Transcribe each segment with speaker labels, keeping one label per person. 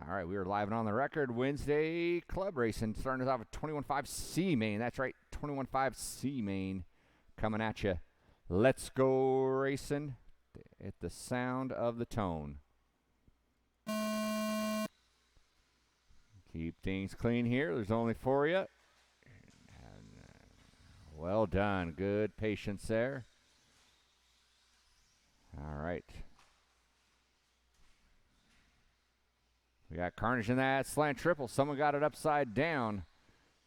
Speaker 1: All right, we are live and on the record. Wednesday club racing, starting us off with 21.5 C main. That's right, 21.5 C main coming at you. Let's go racing at the sound of the tone. Keep things clean here. There's only 4 of you. Well done. Good patience there. All right. We got Carnage in that slant triple. Someone got it upside down.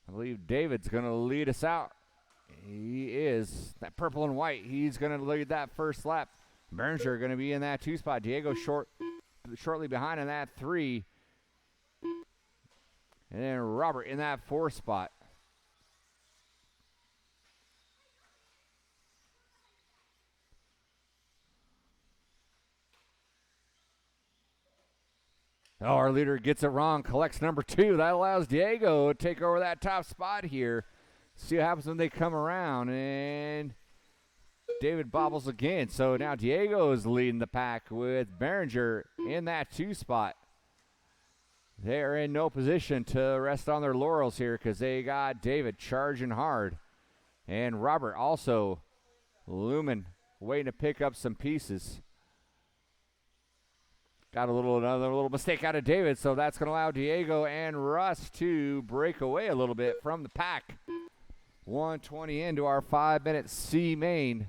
Speaker 1: I believe David's going to lead us out. He is. That purple and white, he's going to lead that first lap. Berninger going to be in that 2 spot. Diego shortly behind in that 3. And then Robert in that 4 spot. Oh, our leader gets it wrong, collects number 2. That allows Diego to take over that top spot here. See what happens when they come around. And David bobbles again. So now Diego is leading the pack with Berninger in that 2 spot. They're in no position to rest on their laurels here because they got David charging hard. And Robert also looming, waiting to pick up some pieces. Got another little mistake out of David, so that's going to allow Diego and Russ to break away a little bit from the pack. 1:20 into our 5-minute C main.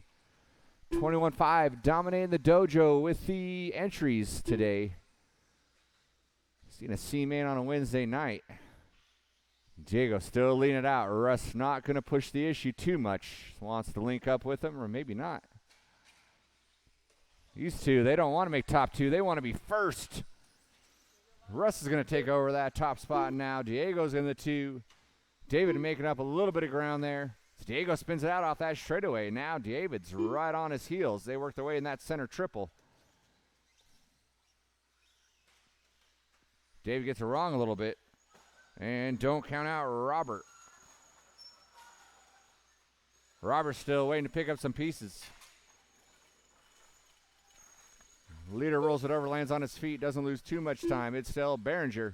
Speaker 1: 21.5 dominating the dojo with the entries today. Seen a C main on a Wednesday night. Diego still leading it out. Russ not going to push the issue too much. Wants to link up with him, or maybe not. These two, they don't want to make top 2. They want to be first. Russ is going to take over that top spot now. Diego's in the 2. David making up a little bit of ground there. Diego spins it out off that straightaway. Now David's right on his heels. They worked their way in that center triple. David gets it wrong a little bit. And don't count out Robert. Robert's still waiting to pick up some pieces. Leader rolls it over, lands on his feet, doesn't lose too much time. It's still Berninger.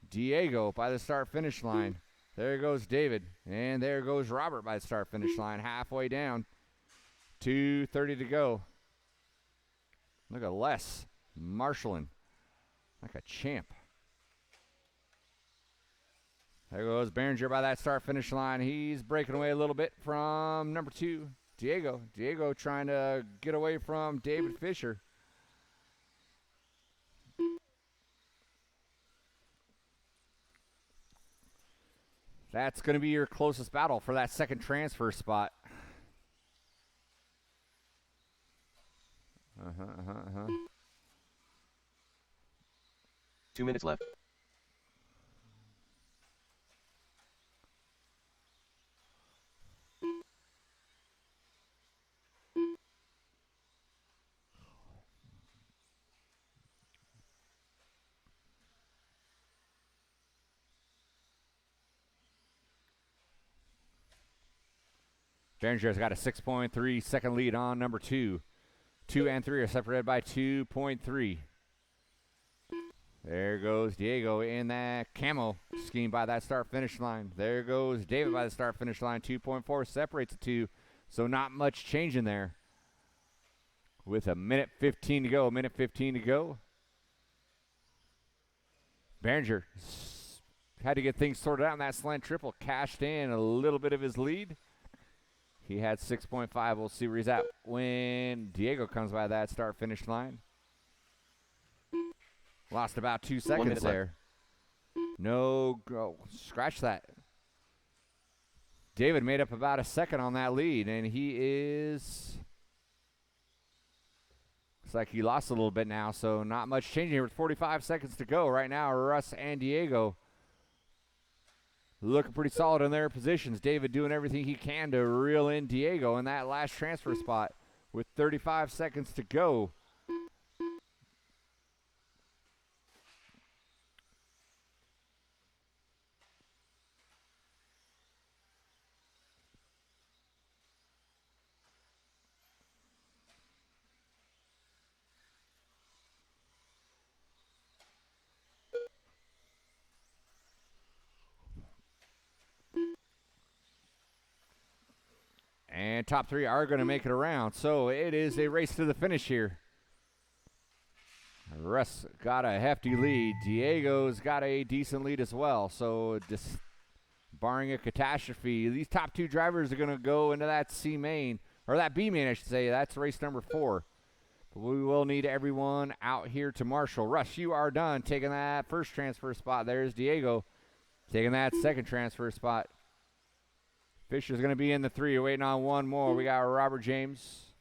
Speaker 1: Diego by the start-finish line. There goes David. And there goes Robert by the start-finish line. Halfway down. 2:30 to go. Look at Les marshalling like a champ. There goes Berninger by that start-finish line. He's breaking away a little bit from number 2, Diego. Diego trying to get away from David Fisher. That's going to be your closest battle for that second transfer spot.
Speaker 2: 2 minutes left.
Speaker 1: Beringer's got a 6.3 second lead on number 2. 2 and 3 are separated by 2.3. There goes Diego in that camo scheme by that start-finish line. There goes David by the start-finish line. 2.4 separates the 2, so not much change in there. With a minute 15 to go. Berninger had to get things sorted out in that slant triple. Cashed in a little bit of his lead. He had 6.5. We'll see where he's at when Diego comes by that start-finish line. Lost about 2 seconds there. No, scratch that. David made up about a second on that lead, and he is... Looks like he lost a little bit now, so not much changing here with 45 seconds to go. Right now, Russ and Diego looking pretty solid in their positions. David doing everything he can to reel in Diego in that last transfer spot with 35 seconds to go. And top three are going to make it around. So it is a race to the finish here. Russ got a hefty lead. Diego's got a decent lead as well. So just barring a catastrophe, these top two drivers are going to go into that C main, or that B main, I should say. That's race number 4. But we will need everyone out here to marshal. Russ, you are done taking that first transfer spot. There's Diego taking that second transfer spot. Fisher's going to be in the 3. You're waiting on one more. We got Robert James.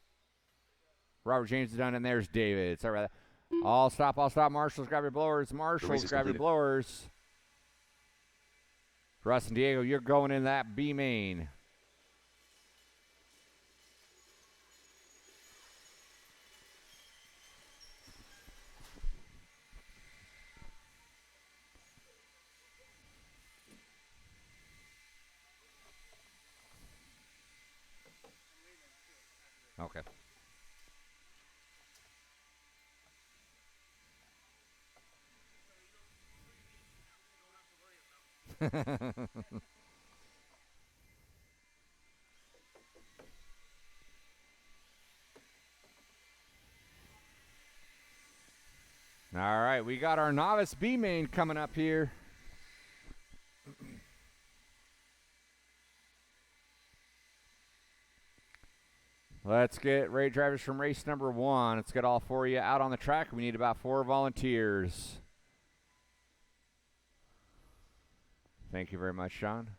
Speaker 1: Robert James is done, and there's David. Sorry about that. All stop, Marshals, grab your blowers. Marshals, grab your blowers. Russ and Diego, you're going in that B main. Okay. All right, we got our Novice B main coming up here. Let's get race drivers from race number 1. Let's get all 4 of you out on the track. We need about 4 volunteers. Thank you very much, Sean.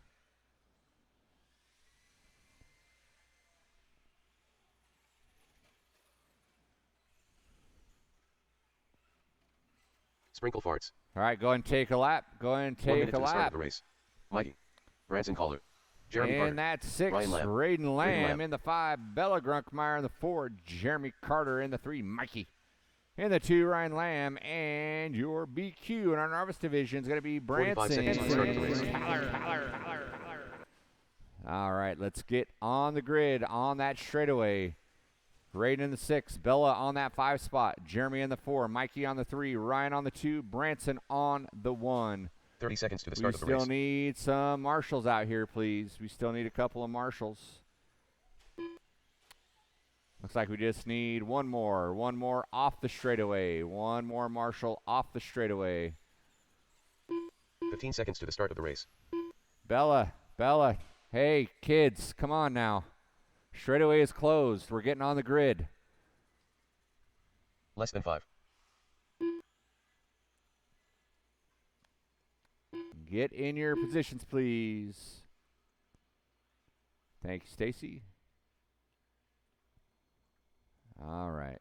Speaker 2: Sprinkle farts.
Speaker 1: All right, go ahead and take a lap. Go ahead and take
Speaker 2: 1 minute
Speaker 1: a
Speaker 2: to the start
Speaker 1: lap.
Speaker 2: of the race. Mikey. Branson Caller. Jeremy Carter.
Speaker 1: In that 6,
Speaker 2: Lamb.
Speaker 1: Raiden Lamb.
Speaker 2: Lamb.
Speaker 1: In the 5, Bella Grunkmeyer. In the 4, Jeremy Carter. In the 3, Mikey. In the 2, Ryan Lamb. And your BQ in our Novice division is going to be Branson.
Speaker 2: 45 seconds to the start of the race.
Speaker 1: All right, let's get on the grid on that straightaway. Raiden in the 6, Bella on that 5 spot, Jeremy in the 4, Mikey on the 3, Ryan on the 2, Branson on the 1.
Speaker 2: 30 seconds to the start of the
Speaker 1: We
Speaker 2: race.
Speaker 1: still need some marshals out here, please. We still need a couple of marshals. Looks like we just need one more off the straightaway. One more marshal off the straightaway.
Speaker 2: 15 seconds to the start of the race.
Speaker 1: Bella, hey, kids, come on now. Straightaway is closed. We're getting on the grid.
Speaker 2: Less than 5.
Speaker 1: Get in your positions, please. Thank you, Stacy. All right.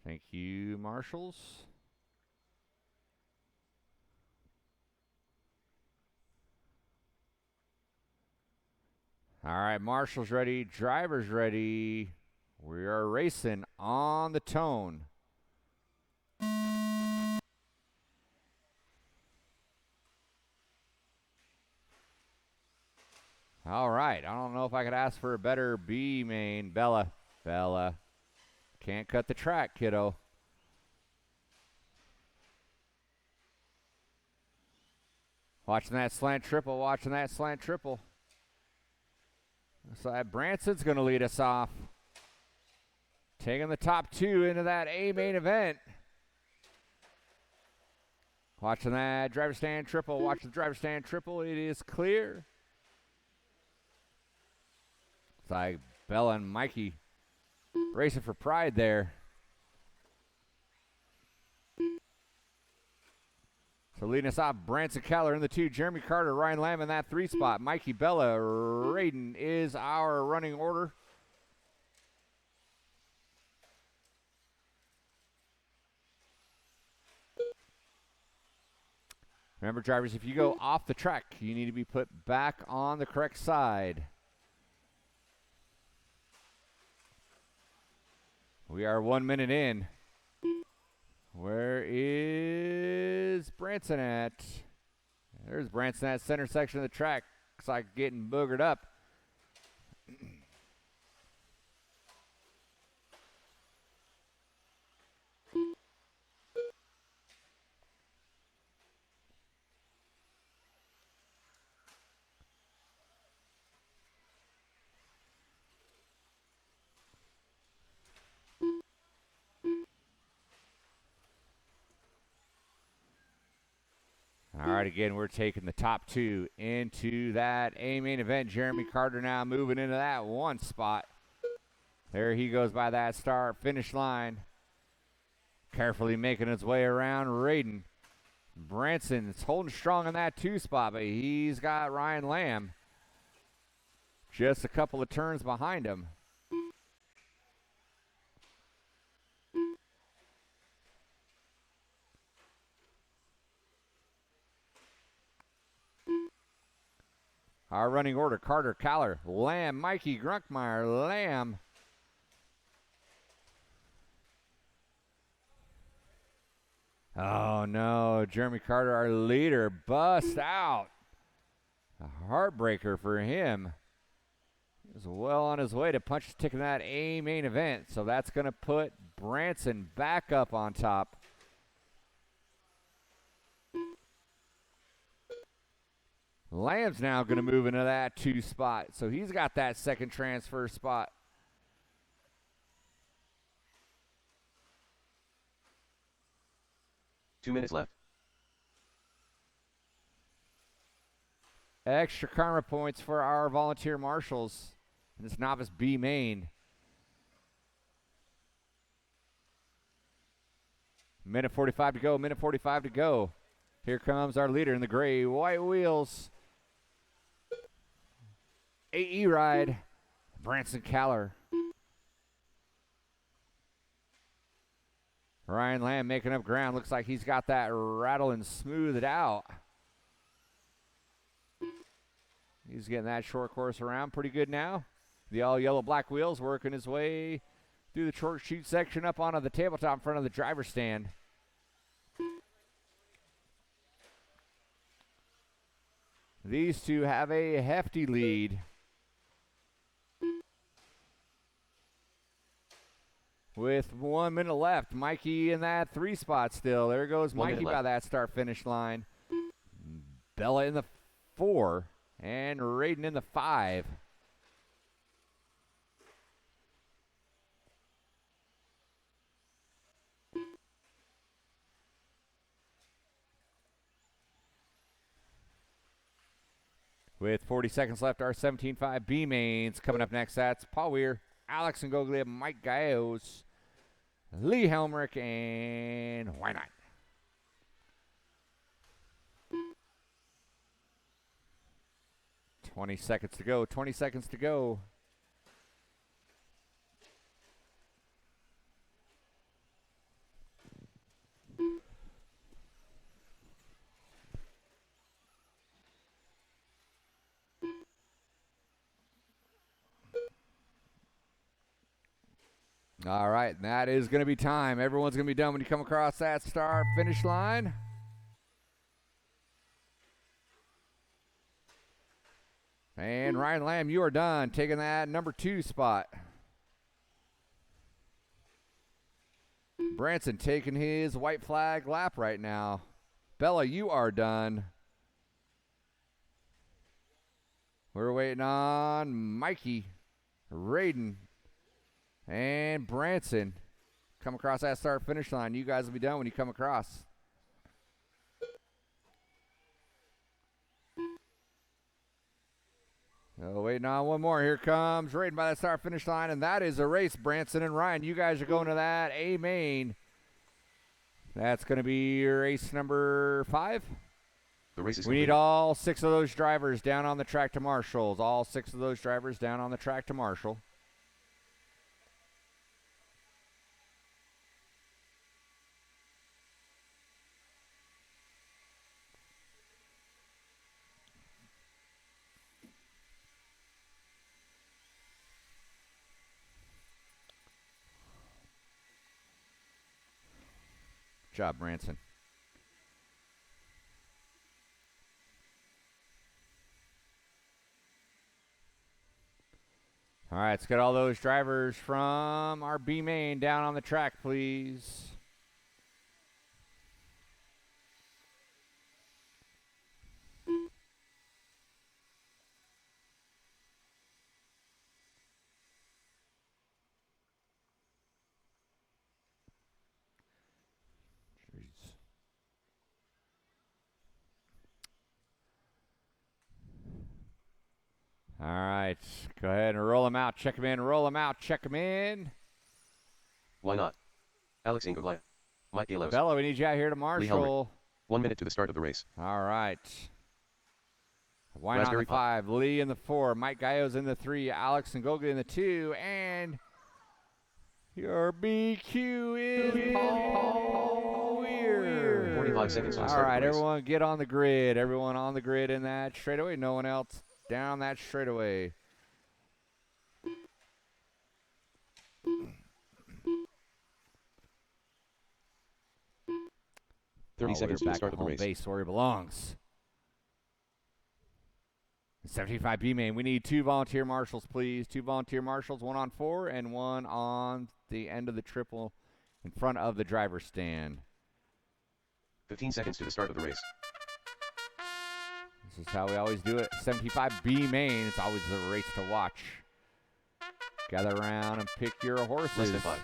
Speaker 1: Thank you, marshals. All right, marshals ready, drivers ready. We are racing on the tone. All right, I don't know if I could ask for a better B main. Bella. Can't cut the track, kiddo. Watching that slant triple. Looks like Branson's going to lead us off. Taking the top 2 into that A main event. Watching that driver stand triple. Watch the driver stand triple. It is clear. It's like Bella and Mikey racing for pride there. So leading us off, Branson Keller in the 2, Jeremy Carter, Ryan Lamb in that 3 spot, Mikey, Bella, Raiden is our running order. Remember, drivers, if you go off the track, you need to be put back on the correct side. We are 1 minute in. Where is Branson at? There's Branson at center section of the track. Looks like getting boogered up. All right, again, we're taking the top two into that A main event. Jeremy Carter now moving into that one spot. There he goes by that start finish line. Carefully making his way around Raiden. Branson is holding strong in that 2 spot, but he's got Ryan Lamb just a couple of turns behind him. Our running order: Carter, Caller, Lamb, Mikey, Grunkmeyer, Lamb. Oh no, Jeremy Carter, our leader, bust out. A heartbreaker for him. He was well on his way to punch his ticket in that A main event, so that's going to put Branson back up on top. Lamb's now going to move into that 2 spot, so he's got that second transfer spot.
Speaker 2: Two minutes left.
Speaker 1: Extra karma points for our volunteer marshals in this Novice B main. Minute 45 to go, minute 45 to go. Here comes our leader in the gray white wheels. AE ride, Branson Caller. Ryan Lamb making up ground. Looks like he's got that rattle and smoothed out. He's getting that short course around pretty good now. The all yellow black wheels working his way through the short chute section up onto the tabletop in front of the driver's stand. These two have a hefty lead. With 1 minute left, Mikey in that 3 spot still. There goes Mikey by that start-finish line. Bella in the 4 and Raiden in the 5. With 40 seconds left, our 17.5 B mains coming up next. That's Paul Weir, Alex Ngoglia, Mike Gallegos, Lee Helmrich, and why not? $20 seconds to go. 20 seconds to go. All right, and that is going to be time. Everyone's going to be done when you come across that start finish line. And Ryan Lamb, you are done taking that number 2 spot. Branson taking his white flag lap right now. Bella, you are done. We're waiting on Mikey, Raiden, and Branson. Come across that start finish line. You guys will be done when you come across. Oh, waiting on one more. Here comes Raiden by that start finish line, and that is a race. Branson and Ryan, you guys are going to that A main. That's going to be race number 5.
Speaker 2: The race is
Speaker 1: We
Speaker 2: complete.
Speaker 1: need all 6 of those drivers down on the track to marshals. All 6 of those drivers down on the track to marshal. Good job, Branson. right, let's get all those drivers from our B main down on the track, please. All right, go ahead and roll them out. Check them in. Roll them out. Check them in.
Speaker 2: Why not? Alex Ingoglia. Mike Galos.
Speaker 1: Bella, we need you out here to marshal.
Speaker 2: 1 minute to the start of the race.
Speaker 1: All right. Why not
Speaker 2: Raspberry
Speaker 1: the 5? Lee in the 4. Mike Gallo's in the 3. Alex Ngoglia in the 2. And your BQ is Paul Weir.
Speaker 2: 45 seconds to the
Speaker 1: All
Speaker 2: start
Speaker 1: right,
Speaker 2: of the race.
Speaker 1: everyone get on the grid. Everyone on the grid in that straightaway. No one else down that straightaway.
Speaker 2: Thirty seconds to the start of the race.
Speaker 1: Base where he belongs. 75 B main. We need 2 volunteer marshals, please. 2 volunteer marshals, 1 on 4 and 1 on the end of the triple in front of the driver's stand.
Speaker 2: 15 seconds to the start of the race.
Speaker 1: This is how we always do it. 75 B main. It's always the race to watch. Gather around and pick your horses.
Speaker 2: Less than 5.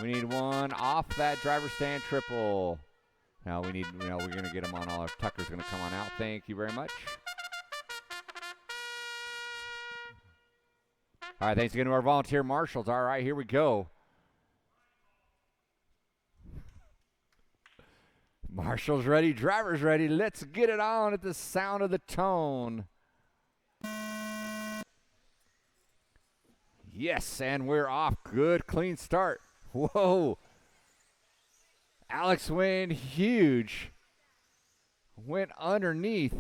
Speaker 1: We need 1 off that driver's stand triple. Now we need, we're going to get them on all. Tucker's going to come on out. Thank you very much. All right, thanks again to our volunteer marshals. All right, here we go. Marshals ready, drivers ready. Let's get it on at the sound of the tone. Yes, and we're off. Good, clean start. Whoa. Alex went huge. Went underneath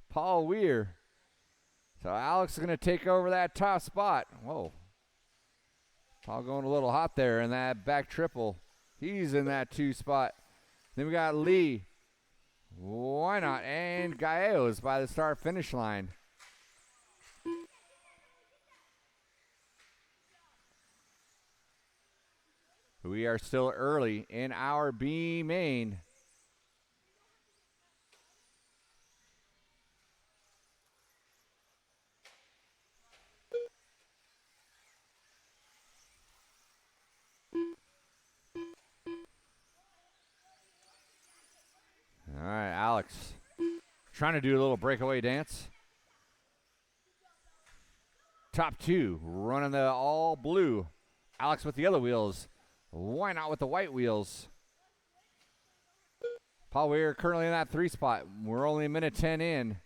Speaker 1: Paul Weir. So Alex is going to take over that top spot. Whoa. Paul going a little hot there in that back triple. He's in that 2 spot. Then we got Lee. Why not? And Gallegos by the start finish line. We are still early in our B main. All right, Alex. Trying to do a little breakaway dance. Top 2, running the all blue. Alex with the yellow wheels. Why not with the white wheels? Paul Weir currently in that 3 spot. We're only a minute 10 in.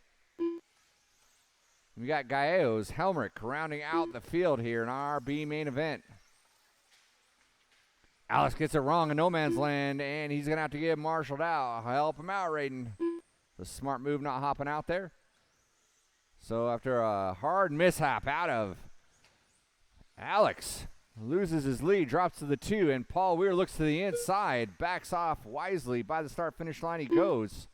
Speaker 1: We got Gallegos, Helmrich rounding out the field here in our B main event. Alex gets it wrong in no man's land, and he's going to have to get marshaled out. Help him out, Raiden. The smart move not hopping out there. So after a hard mishap out of Alex, loses his lead, drops to the 2, and Paul Weir looks to the inside, backs off wisely. By the start-finish line he goes.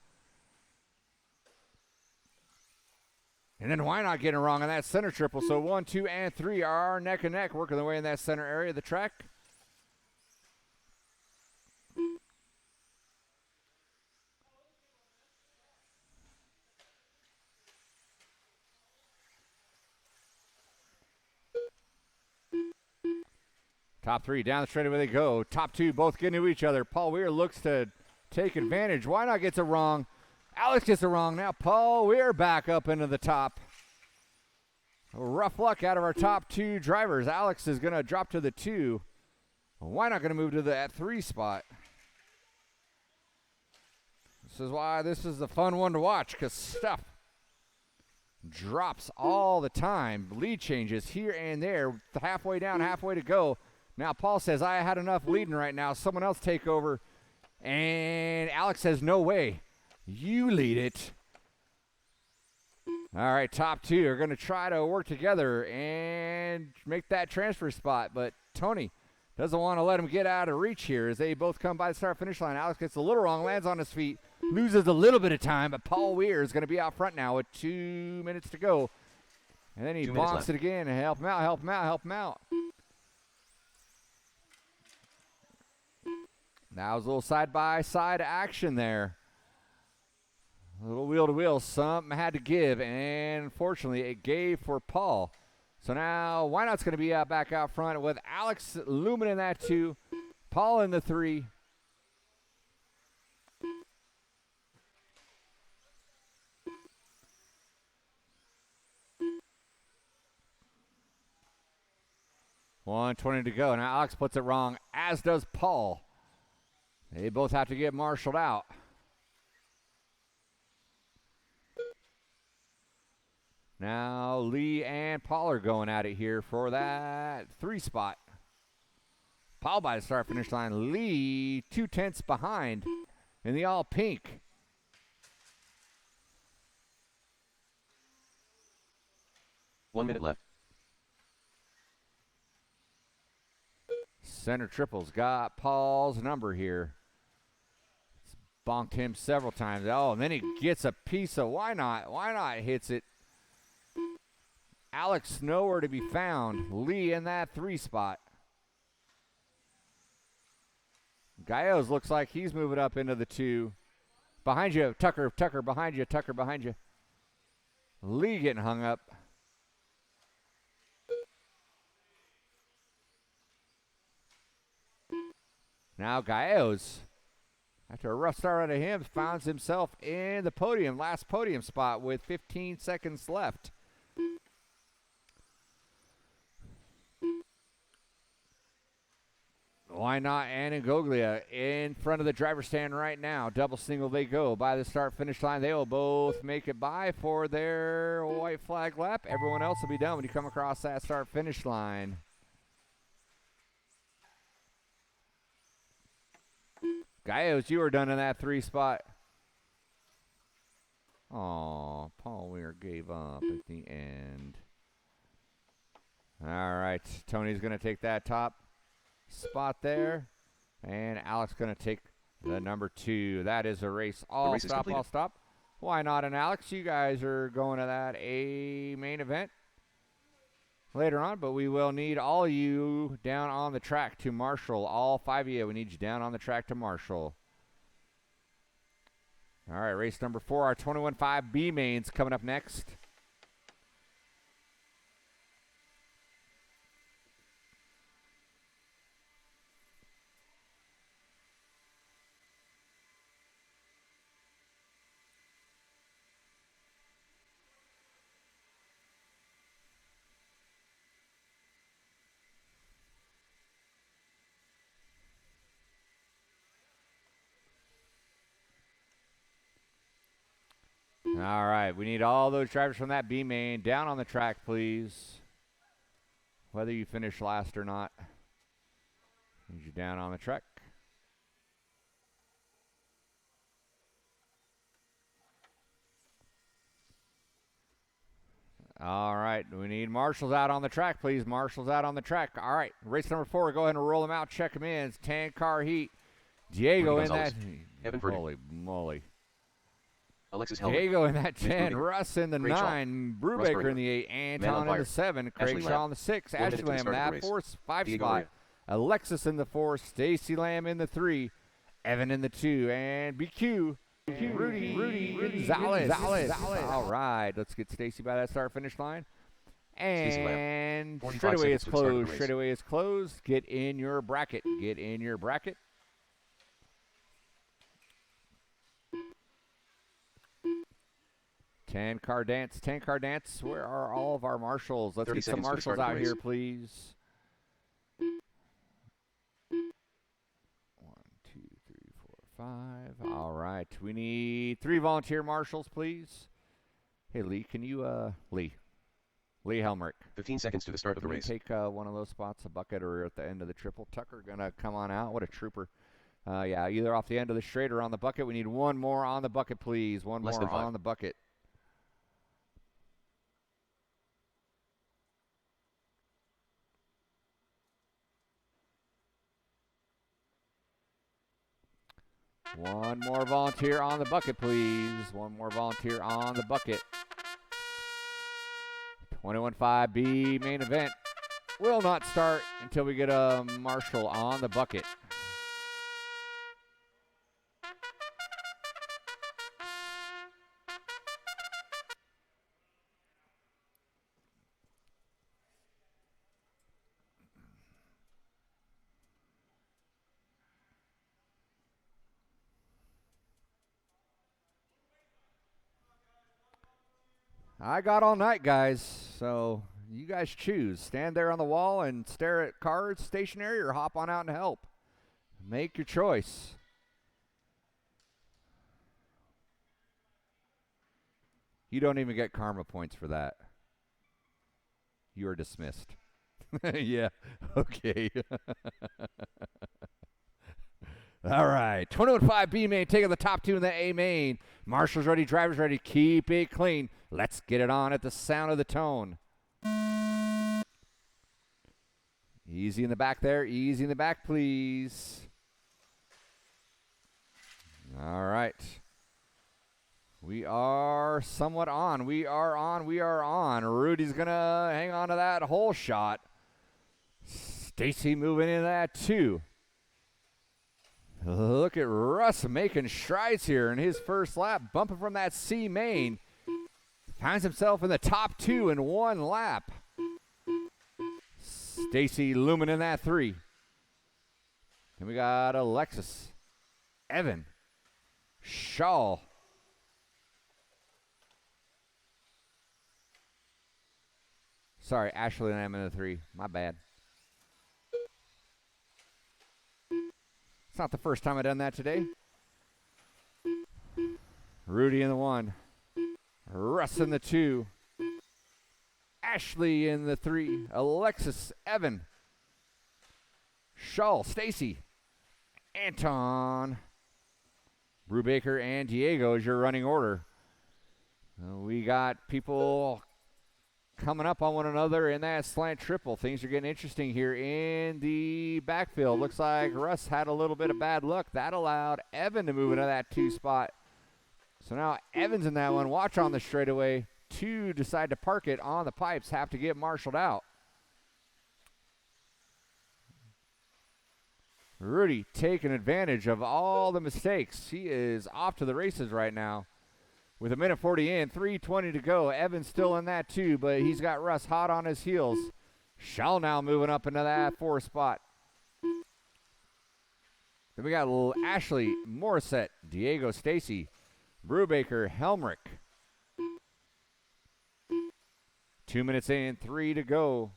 Speaker 1: And then why not getting it wrong on that center triple? So 1, 2, and 3 are neck and neck, working their way in that center area of the track. Top 3 down the straightaway they go. Top 2 both getting to each other. Paul Weir looks to take advantage. Why not gets it wrong? Alex gets it wrong. Now Paul Weir back up into the top. Rough luck out of our top 2 drivers. Alex is going to drop to the 2. Why not going to move to that 3 spot? This is why this is the fun one to watch, because stuff drops all the time. Lead changes here and there. Halfway down, halfway to go. Now Paul says, I had enough leading right now. Someone else take over. And Alex says, no way. You lead it. All right, top 2 are going to try to work together and make that transfer spot. But Tony doesn't want to let him get out of reach here as they both come by the start-finish line. Alex gets a little wrong, lands on his feet, loses a little bit of time. But Paul Weir is going to be out front now with 2 minutes to go. And then he
Speaker 2: 2 minutes
Speaker 1: bonks
Speaker 2: left.
Speaker 1: it again. And help him out, help him out, help him out. That was a little side-by-side action there. A little wheel-to-wheel. Something had to give, and unfortunately, it gave for Paul. So now, Why Not's going to be back out front with Alex Lumen in that 2, Paul in the 3. $1:20 to go. Now Alex puts it wrong, as does Paul. They both have to get marshaled out. Now Lee and Paul are going at it here for that 3 spot. Paul by the start finish line. Lee 2/10 behind in the all pink.
Speaker 2: One minute left.
Speaker 1: Center triples got Paul's number here. It's bonked him several times. Oh, and then he gets a piece of Why Not. Why Not hits it. Alex nowhere to be found. Lee in that 3 spot. Gallegos looks like he's moving up into the 2. Behind you, Tucker, behind you, Tucker, behind you. Lee getting hung up. Now Gallegos, after a rough start out of him, finds himself in the podium, last podium spot with 15 seconds left. Why Not and Ngoglia in front of the driver's stand right now. Double single they go by the start-finish line. They will both make it by for their white flag lap. Everyone else will be done when you come across that start-finish line. Gallegos, you were done in that 3 spot. Aw, Paul Weir gave up at the end. All right, Tony's going to take that top spot there, and Alex going to take the number 2. That is a race. All stop. Why Not and Alex, you guys are going to that A main event later on, but we will need all of you down on the track to marshal. All 5 of you, we need you down on the track to marshal. All right, race number 4, our 21.5 B mains coming up next. All right, we need all those drivers from that B main down on the track, please. Whether you finish last or not, need you down on the track. All right, we need marshals out on the track, please. Marshals out on the track. All right, race number 4, go ahead and roll them out, check them in. It's 10-car heat. Diego in that. Holy moly.
Speaker 2: Alexis Helmet.
Speaker 1: Diego in that 10, Russ in the 9, Brubaker in the 8, Anton in the 7, Craig Shaw in the 6, Ashley Lamb in that 5 spot, Alexis in the 4, Stacy Lamb in the 3, Evan in the 2, and BQ, Rudy Gonzalez. All right, let's get Stacy by that start-finish line. And straightaway is closed. Straightaway is closed. Get in your bracket. Get in your bracket. Ten-car dance. Where are all of our marshals? Let's get some marshals out here, please. 1, 2, 3, 4, 5. All right. We need 3 volunteer marshals, please. Hey, Lee, can you, Lee Helmrich.
Speaker 2: 15 seconds to the start of the race.
Speaker 1: Take one of those spots, a bucket or at the end of the triple. Tucker going to come on out. What a trooper. Yeah, either off the end of the straight or on the bucket. We need one more on the bucket, please. One more on the bucket. One more volunteer on the bucket, please. One more volunteer on the bucket. 21.5 B main event will not start until we get a marshal on the bucket. I got all night, guys, so you guys choose. Stand there on the wall and stare at cards stationary or hop on out and help. Make your choice. You don't even get karma points for that. You are dismissed. Yeah, okay. All right, 21.5 B main taking the top two in the A main. Marshall's ready, driver's ready. Keep it clean. Let's get it on at the sound of the tone. Easy in the back there. Easy in the back, please. All right. We are somewhat on. We are on. We are on. Rudy's going to hang on to that hole shot. Stacy moving into that two. Look at Russ making strides here in his first lap, bumping from that C main. Finds himself in the top two in one lap. Stacy looming in that three. And we got Alexis, Evan, Shaw. Sorry, Ashley and I'm in the three. My bad. It's not the first time I've done that today. Rudy in the one. Russ in the two. Ashley in the three. Alexis, Evan. Shaw, Stacy. Anton. Brubaker and Diego is your running order. We got people coming up on one another in that slant triple. Things are getting interesting here in the backfield. Looks like Russ had a little bit of bad luck. That allowed Evan to move into that two spot. So now Evan's in that one. Watch on the straightaway. Two decide to park it on the pipes. Have to get marshaled out. Rudy taking advantage of all the mistakes. He is off to the races right now. With a minute 40 in, 3:20 to go. Evan's still in that too, but he's got Russ hot on his heels. Shell now moving up into that four spot. Then we got Ashley, Morissette, Diego, Stacy, Brubaker, Helmrich. 2 minutes in, 3 to go.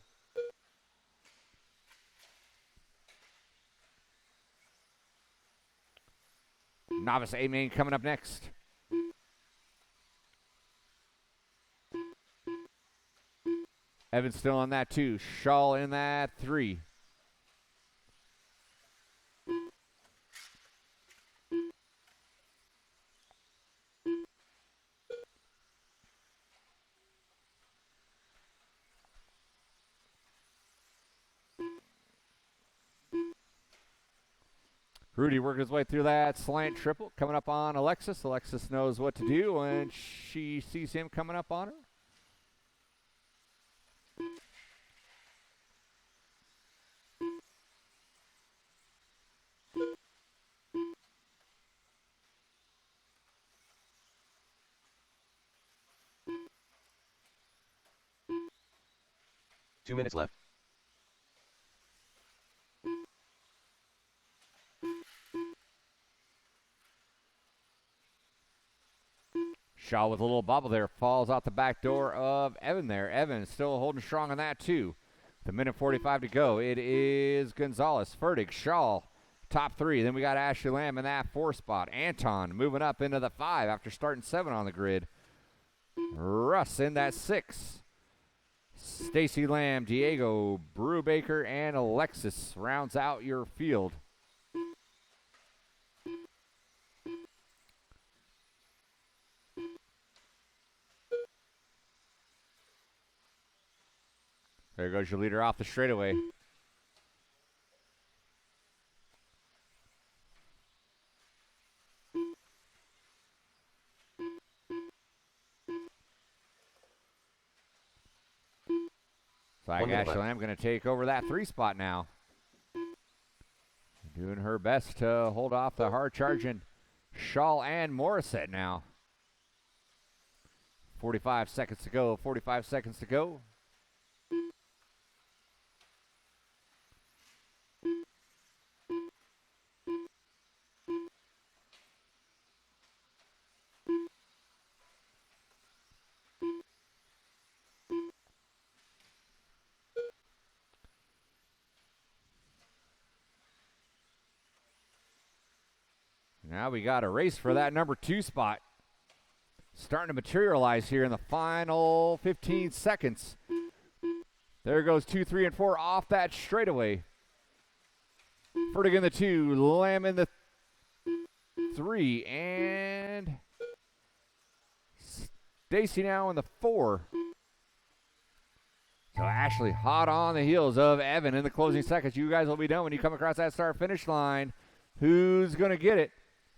Speaker 1: Novice A main coming up next. Evan's still on that two. Shaw in that three. Rudy working his way through that slant triple. Coming up on Alexis. Alexis knows what to do when she sees him coming up on her.
Speaker 2: Two minutes left.
Speaker 1: Shaw with a little bobble there. Falls out the back door of Evan there. Evan still holding strong on that too. The minute 45 to go. It is Gonzalez, Fertig, Shaw, top three. Then we got Ashley Lamb in that four spot. Anton moving up into the five after starting seven on the grid. Russ in that six. Stacy Lamb, Diego, Brubaker, and Alexis rounds out your field. There goes your leader off the straightaway. Flag Ashley Lamb going to take over that 3 spot now. Doing her best to hold off the hard-charging Shaw and Morissette now. 45 seconds to go, 45 seconds to go. Now we got a race for that number 2 spot. Starting to materialize here in the final 15 seconds. There goes 2, 3, and 4 off that straightaway. Fertig in the 2, Lamb in the 3, and Stacy now in the 4. So Ashley hot on the heels of Evan in the closing seconds. You guys will be done when you come across that start-finish line. Who's going to get it?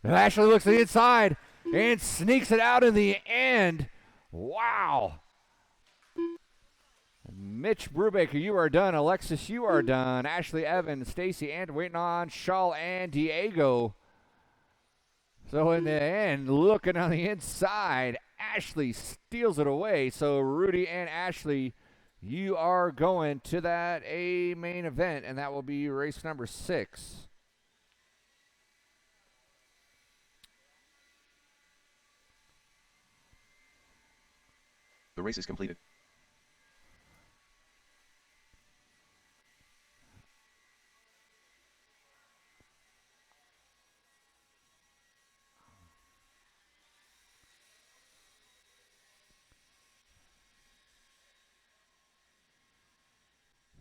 Speaker 1: Ashley looks to the inside and sneaks it out in the end. Wow. Mitch Brubaker, you are done. Alexis, you are done. Ashley, Evan, Stacy, and waiting on Shaw and Diego. So in the end, looking on the inside, Ashley steals it away. So Rudy and Ashley, you are going to that A main event, and that will be race number 6.
Speaker 2: The race is completed.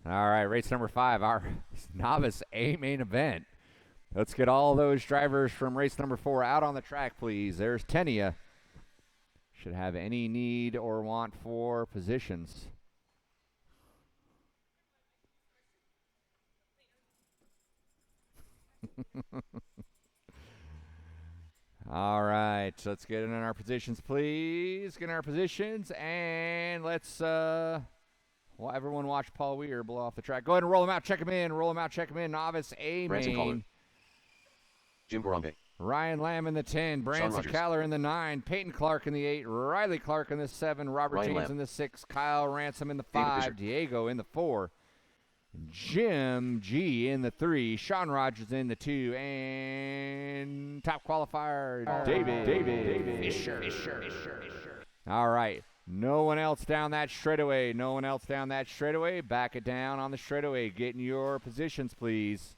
Speaker 1: All right, race number 5, our Novice A main event. Let's get all those drivers from race number 4 out on the track, please. There's 10 of you. Should have any need or want for positions. All right, so let's get in our positions, please. Get in our positions, and let's, well, everyone watch Paul Weir blow off the track. Go ahead and roll him out, check him in, roll him out, check him in. Novice A
Speaker 2: Branson Collar.
Speaker 1: main.
Speaker 2: Jim Borambe.
Speaker 1: Ryan Lamb in the 10, Branson Caller in the 9, Peyton Clark in the 8, Riley Clark in the 7, Robert
Speaker 2: Ryan
Speaker 1: James
Speaker 2: Lamb.
Speaker 1: in the 6, Kyle Ransom in the 5, Diego in the 4, Jim G in the 3, Sean Rogers in the 2, and top qualifier, David Fisher. All right, no one else down that straightaway, no one else down that straightaway. Back it down on the straightaway. Get in your positions, please.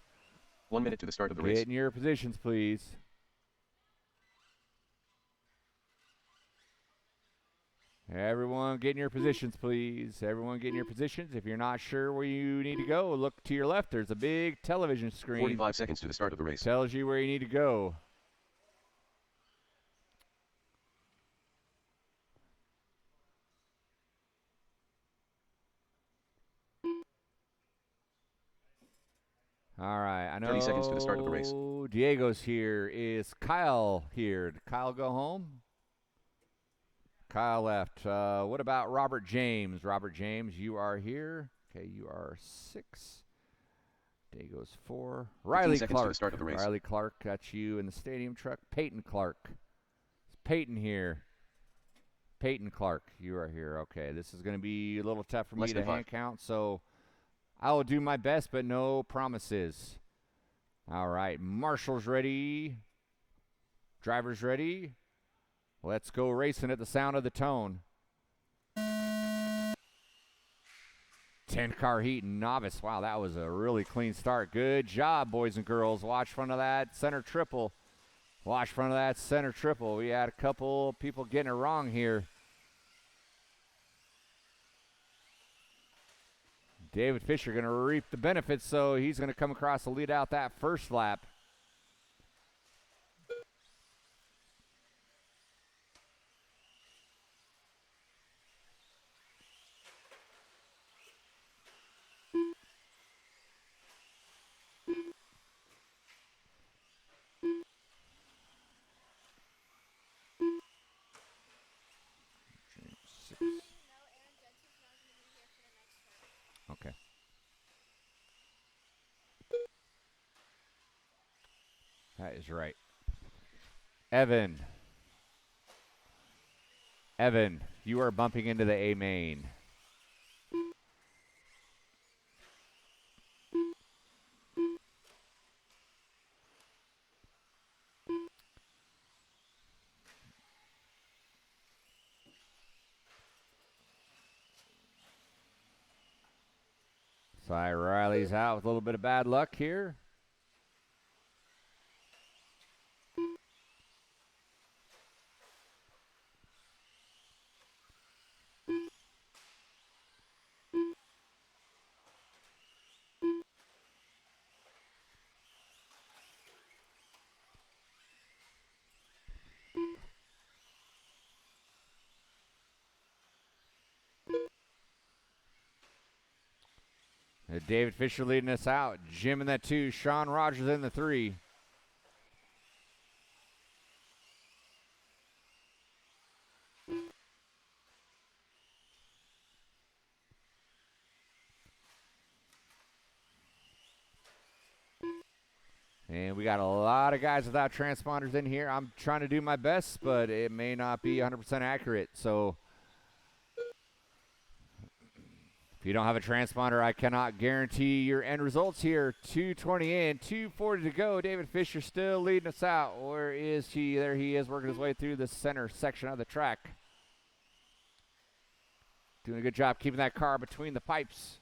Speaker 2: 1 minute to the start of the race.
Speaker 1: Get in your positions, please. Everyone get in your positions, please. Everyone get in your positions. If you're not sure where you need to go, look to your left. There's a big television screen.
Speaker 2: 45 seconds to the start of the race.
Speaker 1: Tells you where you need to go. All right, I know
Speaker 2: 30 seconds to the start of the race.
Speaker 1: Diego's here. Is Kyle here? Did Kyle go home? Kyle left. What about Robert James? Robert James, you are here. Okay, you are 6. Diego's 4. Riley Clark.
Speaker 2: To the start of the race.
Speaker 1: Riley Clark, got you in the stadium truck. Peyton Clark. Is Peyton here? Peyton Clark, you are here. Okay, this is going to be a little tough for me to hand count, so I will do my best, but no promises. All right, Marshall's ready. Driver's ready. Let's go racing at the sound of the tone. 10-car heat Novice. Wow, that was a really clean start. Good job, boys and girls. Watch front of that center triple. Watch front of that center triple. We had a couple people getting it wrong here. David Fisher going to reap the benefits, so he's going to come across to lead out that first lap. That is right. Evan. Evan, you are bumping into the A main. Cy Riley's out with a little bit of bad luck here. David Fisher leading us out. Jim in that 2. Sean Rogers in the 3. And we got a lot of guys without transponders in here. I'm trying to do my best, but it may not be 100% accurate. So if you don't have a transponder, I cannot guarantee your end results here. 2:20 in, 2:40 to go. David Fisher still leading us out. Where is he? There he is, working his way through the center section of the track. Doing a good job keeping that car between the pipes.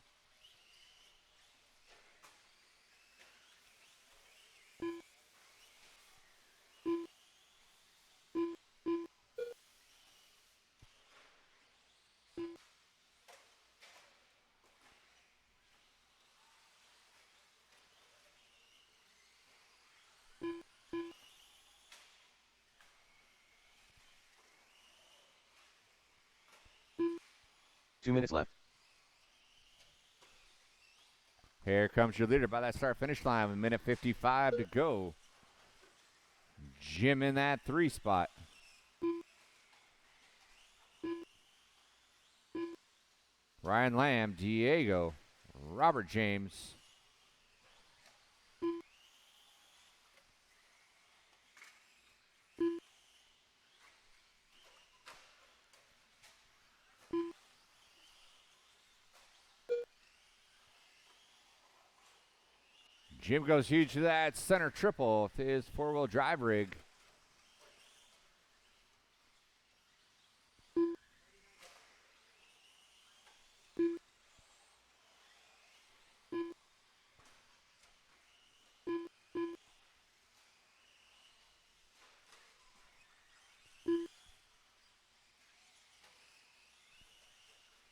Speaker 2: Two minutes left.
Speaker 1: Here comes your leader by that start-finish line with 1:55 to go. Jim in that 3 spot. Ryan Lamb, Diego, Robert James. Jim goes huge to that center triple with his 4-wheel drive rig.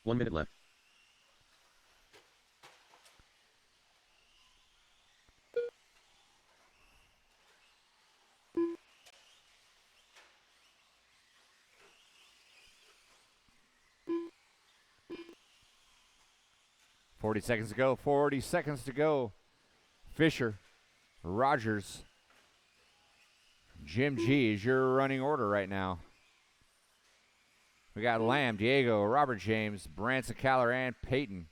Speaker 2: One minute left.
Speaker 1: Forty seconds to go. 40 seconds to go. Fisher, Rogers, Jim G is your running order right now. We got Lamb, Diego, Robert James, Branson Caller, and Peyton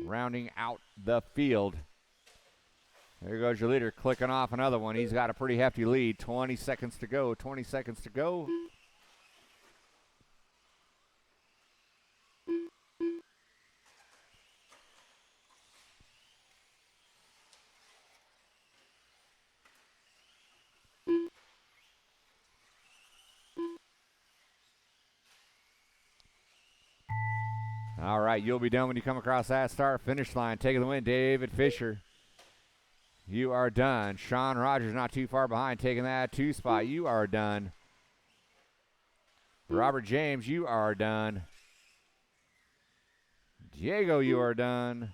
Speaker 1: rounding out the field. There goes your leader clicking off another one. He's got a pretty hefty lead. 20 seconds to go. 20 seconds to go. All right, you'll be done when you come across that start-finish line. Taking the win, David Fisher. You are done. Sean Rogers not too far behind, taking that 2 spot. You are done. Robert James, you are done. Diego, you are done.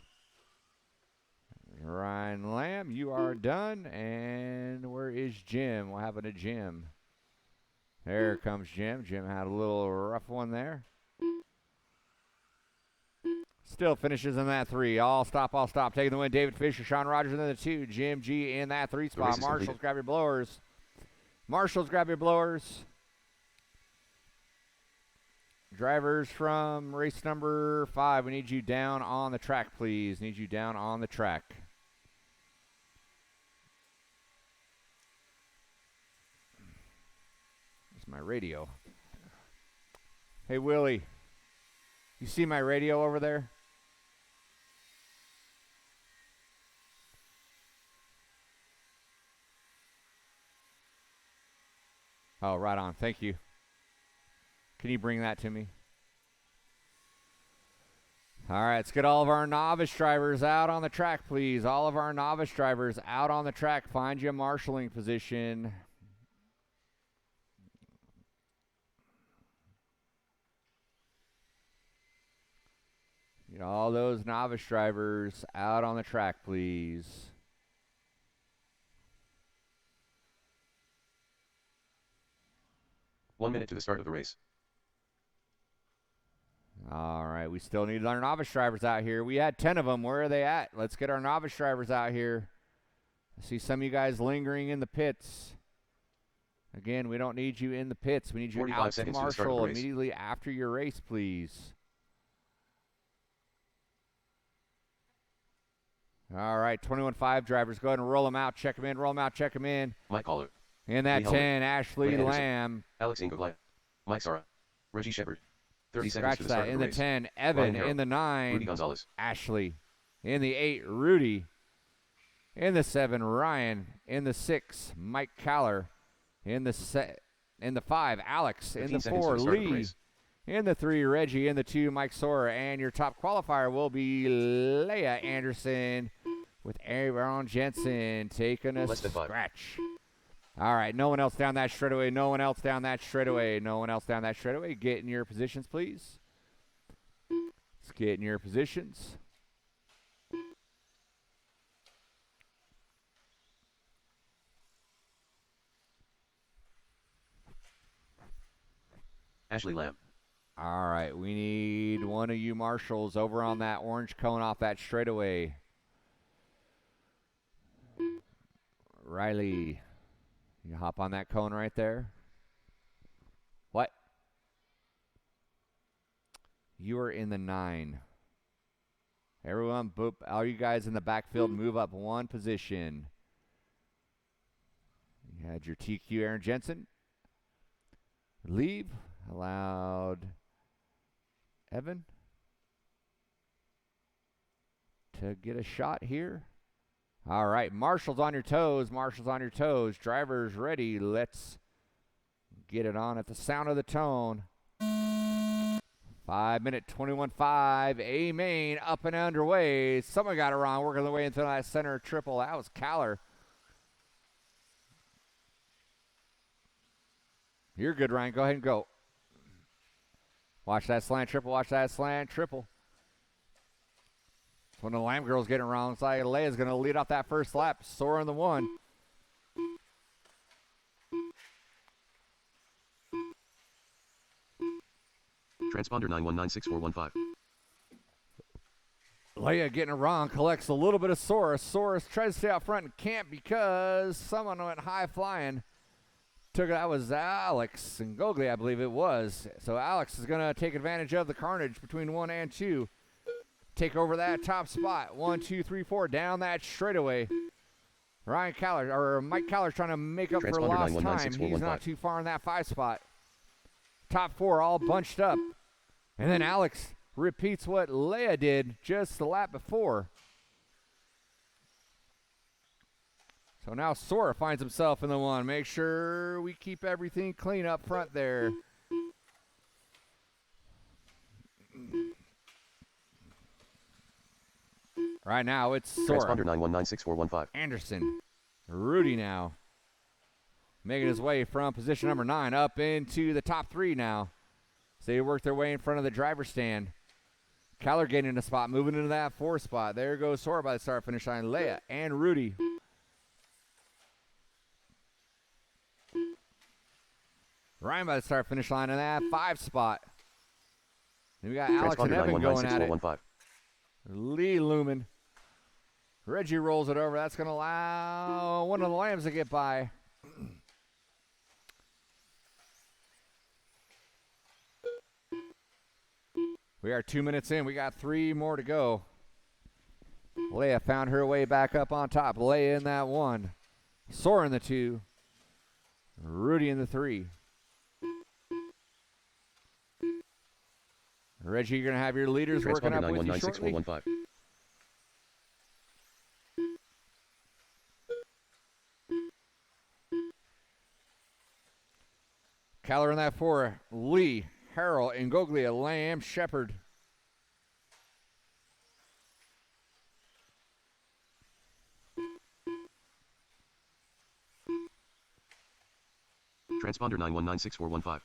Speaker 1: Ryan Lamb, you are done. And where is Jim? What happened to Jim? There comes Jim. Jim had a little rough one there. Still finishes in that 3. All stop. Taking the win, David Fisher, Sean Rogers in the 2. Jim G in that 3 spot. Marshals, grab your blowers. Marshals, grab your blowers. Drivers from race number 5, we need you down on the track, please. Need you down on the track. my radio. Hey, Willie. You see my radio over there? Oh, right on. Thank you. Can you bring that to me? All right, let's get all of our novice drivers out on the track, please. All of our novice drivers out on the track. Find you a marshalling position. Get all those novice drivers out on the track, please.
Speaker 2: One minute to the start of the race.
Speaker 1: All right, we still need our novice drivers out here. We had 10 of them. Where are they at? Let's get our novice drivers out here. I see some of you guys lingering in the pits. Again, we don't need you in the pits. We need you out to marshal immediately after your race, please. All right, 21.5 drivers. Go ahead and roll them out. Check them in. Roll them out. Check them in.
Speaker 2: Mike Haller.
Speaker 1: In that 10, Ashley Lamb.
Speaker 2: Alex Ingoglaya. Mike Sara. Reggie Shepard. 30 seconds
Speaker 1: Scratch
Speaker 2: to the start
Speaker 1: that.
Speaker 2: of the
Speaker 1: In
Speaker 2: race.
Speaker 1: the 10, Evan. In the 9,
Speaker 2: Rudy Gonzalez.
Speaker 1: Ashley. In the 8, Rudy. In the 7, Ryan. In the 6, Mike Caller. In the 5, Alex. In the 4, Lee. In the 3, Reggie. In the 2, Mike Sora. And your top qualifier will be Leah Anderson with Aaron Jensen taking a scratch. All right, no one else down that straightaway. No one else down that straightaway. No one else down that straightaway. Get in your positions, please. Let's get in your positions.
Speaker 2: Ashley Lamb.
Speaker 1: All right, we need one of you marshals over on that orange cone off that straightaway. Riley, you hop on that cone right there. What? You are in the 9. Everyone, boop, all you guys in the backfield, move up one position. You had your TQ Aaron Jensen. Leave. Allowed Evan to get a shot here. All right, marshals on your toes. Marshals on your toes. Drivers ready. Let's get it on at the sound of the tone. 5 minute 21.5. A main up and underway. Someone got it wrong. Working their way into that center triple. That was Caller. You're good, Ryan. Go ahead and go. Watch that slant triple. Watch that slant triple. When the Lamb girl's getting it wrong, it's like Leia's going to lead off that first lap. Sora in the 1.
Speaker 2: Transponder 9196415.
Speaker 1: Leia getting it wrong, collects a little bit of Sora. Sora tries to stay out front and can't because someone went high flying. That was Alex and Gogli, I believe it was. So Alex is going to take advantage of the carnage between 1 and 2. Take over that top spot. 1, 2, 3, 4 down that straightaway. Ryan Caller or Mike Caller trying to make up for lost time. He's not too far in that 5 spot. Top 4 all bunched up. And then Alex repeats what Leia did just the lap before. So now Sora finds himself in the 1. Make sure we keep everything clean up front there. Right now it's Sora.
Speaker 2: Transponder 9196415.
Speaker 1: Anderson. Rudy now. Making his way from position number 9 up into the top 3 now. So they work their way in front of the driver's stand. Caller getting in a spot, moving into that 4 spot. There goes Sora by the start finish line. Leia and Rudy. Ryan by the start finish line in that 5 spot. Then we got Alex and Evan going at it. Lee Lumen. Reggie rolls it over. That's going to allow one of the Lambs to get by. We are 2 minutes in. We got 3 more to go. Leia found her way back up on top. Leia in that 1. Sora in the 2. Rudy in the 3. Reggie, you're going to have your leaders working up with you shortly.
Speaker 2: 9196415.
Speaker 1: Keller in that 4. Lee, Harrell, Ingoglia, Lamb, Shepard.
Speaker 2: Transponder 9196415.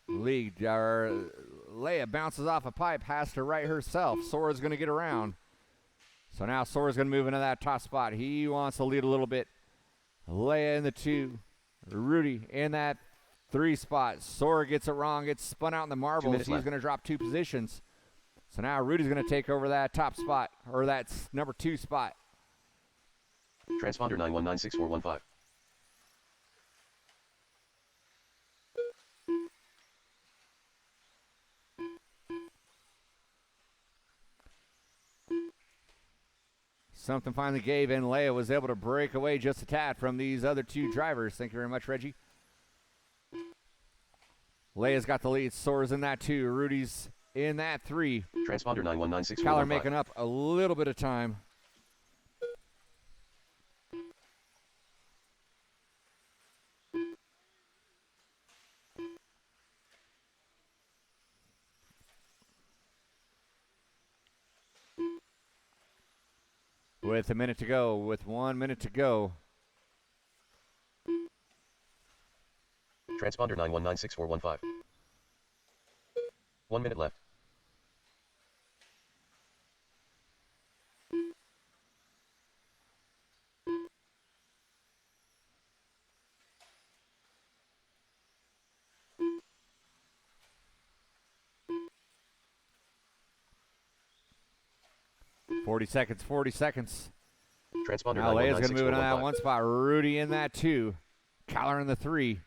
Speaker 1: Lee, Leia bounces off a pipe, has to right herself. Sora's going to get around. So now Sora's going to move into that top spot. He wants to lead a little bit. Leia in the 2. Rudy in that 3 spot. Sora gets it wrong, gets spun out in the marbles. He's going to drop 2 positions. So now Rudy's going to take over that top spot, or that number 2 spot.
Speaker 2: Transponder 9196415.
Speaker 1: Something finally gave in. Leia was able to break away just a tad from these other 2 drivers. Thank you very much, Reggie. Leia's got the lead. Sora's in that 2. Rudy's in that 3.
Speaker 2: Transponder 9196415.
Speaker 1: Keller making up a little bit of time. With a minute to go, with 1 minute to go.
Speaker 2: Transponder 9196415. 1 minute left.
Speaker 1: Forty seconds.
Speaker 2: Transponder
Speaker 1: Now Leia's going to move into that
Speaker 2: 9196415.
Speaker 1: 1 spot. Rudy in that 2. Keller in the 3.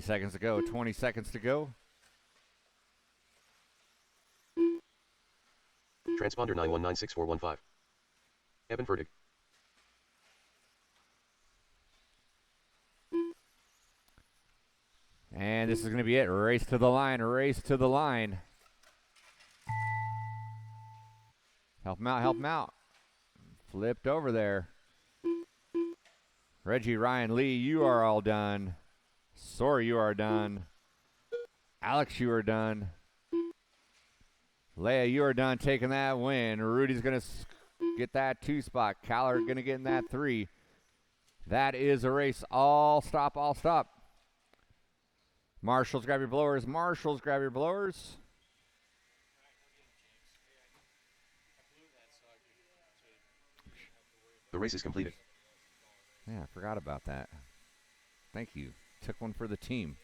Speaker 1: Seconds to go. 20 seconds to go.
Speaker 2: Transponder 9196415. Evan Fertig.
Speaker 1: And this is going to be it. Race to the line. Race to the line. Help him out. Help him out. Flipped over there. Reggie, Ryan, Lee, you are all done. Sora, you are done. Alex, you are done. Leia, you are done taking that win. Rudy's going to get that 2 spot. Keller going to get in that 3. That is a race. All stop, all stop. Marshals, grab your blowers. Marshals, grab your blowers.
Speaker 2: The race is completed.
Speaker 1: Yeah, I forgot about that. Thank you. Took one for the team.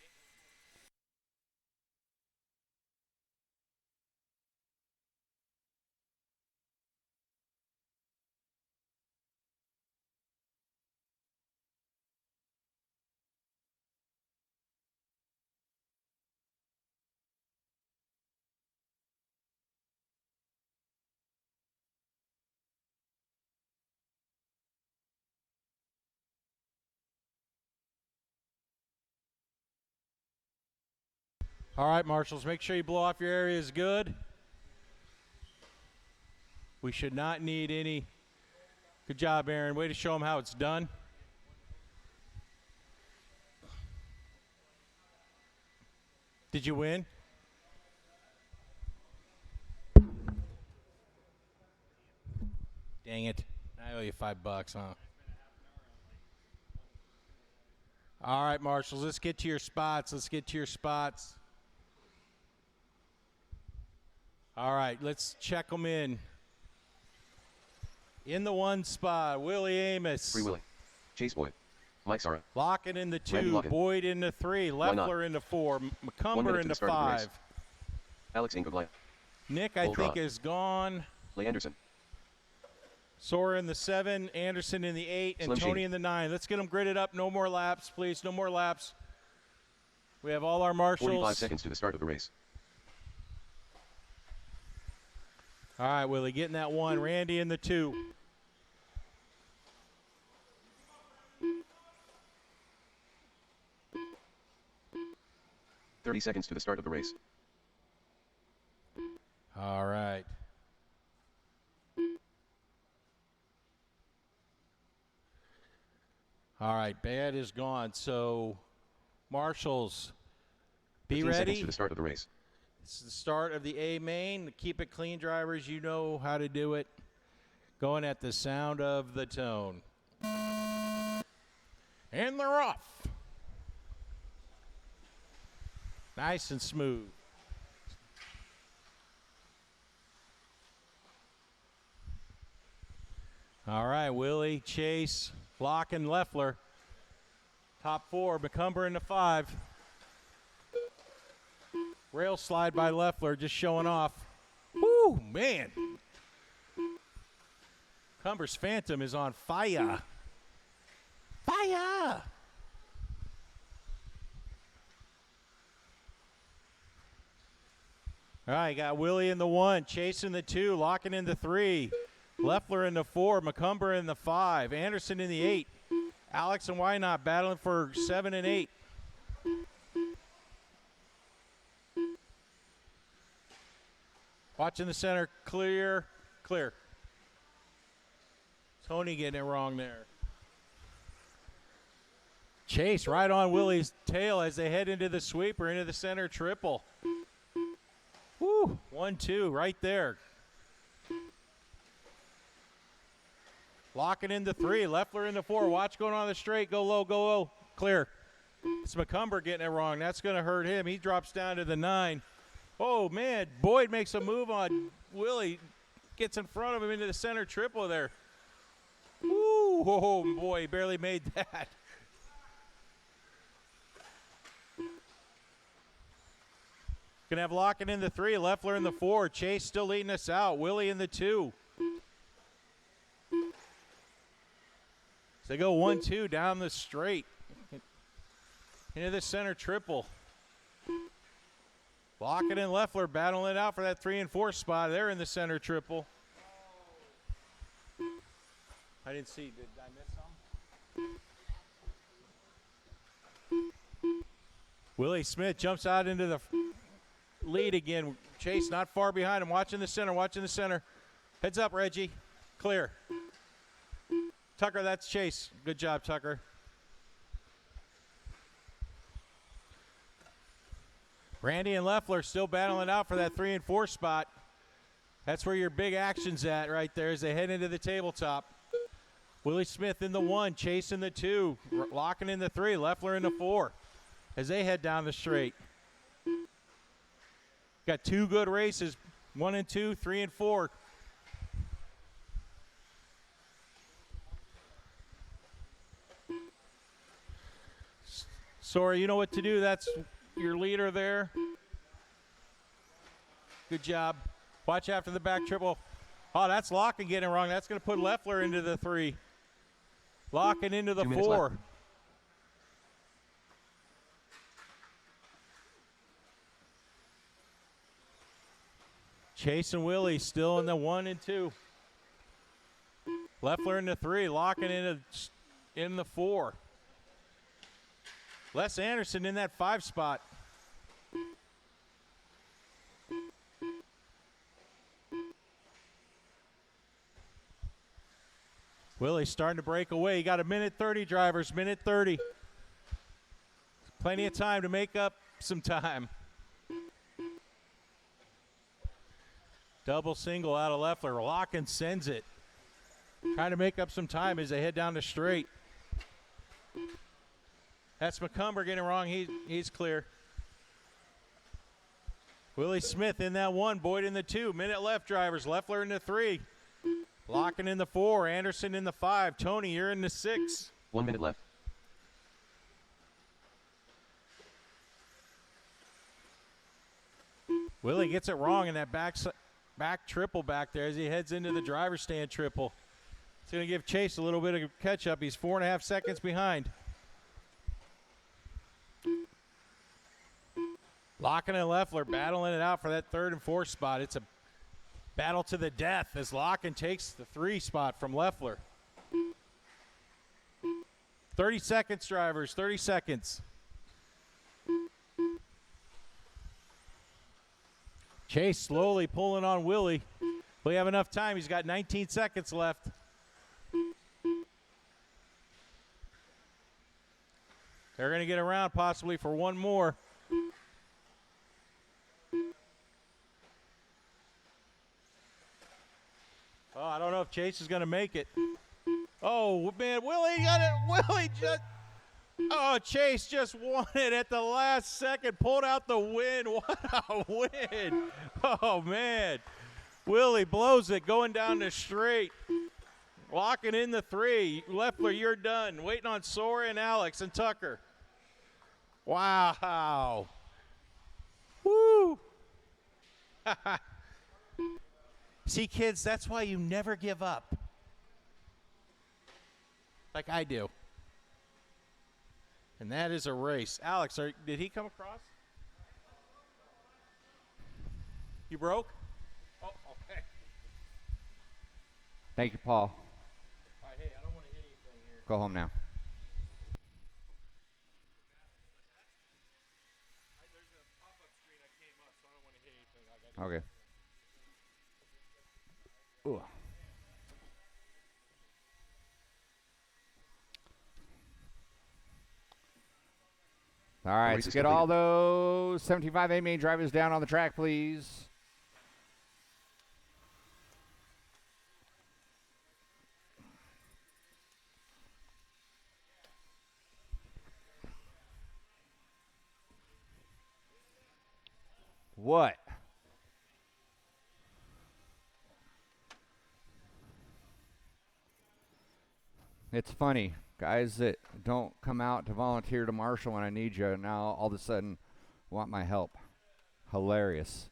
Speaker 3: All right, marshals, make sure you blow off your areas good. We should not need any. Good job, Aaron. Way to show them how it's done. Did you win? Dang it. I owe you $5, huh? All right, marshals, let's get to your spots. Let's get to your spots. All right, let's check them in. In the 1 spot, Willie Amos.
Speaker 2: Free Willie. Chase Boyd. Mike Sara.
Speaker 3: Lockett in the 2,
Speaker 2: Lockett.
Speaker 3: Boyd in the 3, Leffler in the 4, McCumber in the 5.
Speaker 2: Alex Ingoglia.
Speaker 3: Nick, I think, is gone.
Speaker 2: Leigh Anderson.
Speaker 3: Sora in the 7, Anderson in the 8, and
Speaker 2: Slim
Speaker 3: Tony
Speaker 2: Shady.
Speaker 3: in the 9. Let's get them gridded up. No more laps, please. No more laps. We have all our marshals.
Speaker 2: 45 seconds to the start of the race.
Speaker 3: All right, Willie, getting that one. Randy in the 2.
Speaker 2: "30 seconds to the start of the race.
Speaker 3: All right. All right, Bad is gone. So, marshals, be
Speaker 2: 15 seconds
Speaker 3: ready.
Speaker 2: to the start of the race.
Speaker 3: It's the start of the A main. Keep it clean, drivers. You know how to do it. Going at the sound of the tone. And they're off. Nice and smooth. All right, Willie, Chase, Flock, and Leffler. Top 4, McCumber in the 5. Rail slide by Leffler, just showing off. Woo, man. Cumber's Phantom is on fire. Fire! All right, got Willie in the 1, Chase in the 2, locking in the 3. Leffler in the 4, McCumber in the 5, Anderson in the 8. Alex and Wynot battling for 7 and 8. Watching the center, clear, clear. Tony getting it wrong there. Chase right on Willie's tail as they head into the sweeper, into the center triple. Woo, 1-2 right there. Locking into 3, Leffler into 4. Watch going on the straight, go low, clear. It's McCumber getting it wrong. That's going to hurt him. He drops down to the 9. Oh, man, Boyd makes a move on Willie. Gets in front of him into the center triple there. Woo, oh, boy, barely made that. Gonna have Lockett in the 3, Leffler in the 4. Chase still leading us out. Willie in the 2. So they go 1-2 down the straight. Into the center triple. Lockett and Leffler battling it out for that 3 and 4 spot. They're in the center triple. I didn't see. Did I miss some? Willie Smith jumps out into the lead again. Chase not far behind him. Watching the center. Heads up, Reggie. Clear. Tucker, that's Chase. Good job, Tucker. Randy and Leffler still battling out for that 3 and 4 spot. That's where your big action's at right there as they head into the tabletop. Willie Smith in the 1, Chase in the 2, locking in the 3, Leffler in the 4 as they head down the straight. Got 2 good races, 1 and 2, 3 and 4. Sorry, you know what to do. That's your leader there. Good job. Watch after the back triple. Oh, that's Locken getting it wrong. That's going to put Leffler into the 3. Locken into the 4. Chase and Willie still in the 1 and 2. Leffler in the 3. Locken in the 4. Les Anderson in that 5 spot. Willie's starting to break away. You got a minute 30, drivers, minute 30. Plenty of time to make up some time. Double single out of Leffler. Locken sends it. Trying to make up some time as they head down the straight. That's McCumber getting it wrong. He's clear. Willie Smith in that 1. Boyd in the 2. Minute left, drivers. Leffler in the 3. Locken in the 4. Anderson in the 5. Tony, you're in the 6.
Speaker 2: 1 minute left.
Speaker 3: Willie gets it wrong in that back triple back there as he heads into the driver's stand triple. It's going to give Chase a little bit of catch up. He's 4.5 seconds behind. Locken and Leffler battling it out for that 3rd and 4th spot. It's a Battle to the death as Locken takes the 3 spot from Leffler. 30 seconds, drivers, 30 seconds. Chase slowly pulling on Willie. Will he have enough time? He's got 19 seconds left. They're going to get around possibly for one more. Oh, I don't know if Chase is going to make it. Oh, man, Willie got it. Willie just... Oh, Chase just won it at the last second. Pulled out the win. What a win. Oh, man. Willie blows it going down the straight. Locking in the 3. Leffler, you're done. Waiting on Sora and Alex and Tucker. Wow. Woo. See, kids, that's why you never give up. Like I do. And that is a race. Alex, did he come across? You broke? Oh, okay.
Speaker 1: Thank you, Paul.
Speaker 3: All right, hey, I don't want to hit anything here.
Speaker 1: Go home now.
Speaker 3: There's a pop-up screen that came up, so I don't want to hit anything.
Speaker 1: Okay. Ooh. All right, let's get all those 75A main drivers down on the track, please. What? It's funny. Guys that don't come out to volunteer to marshal when I need you now all of a sudden want my help. Hilarious.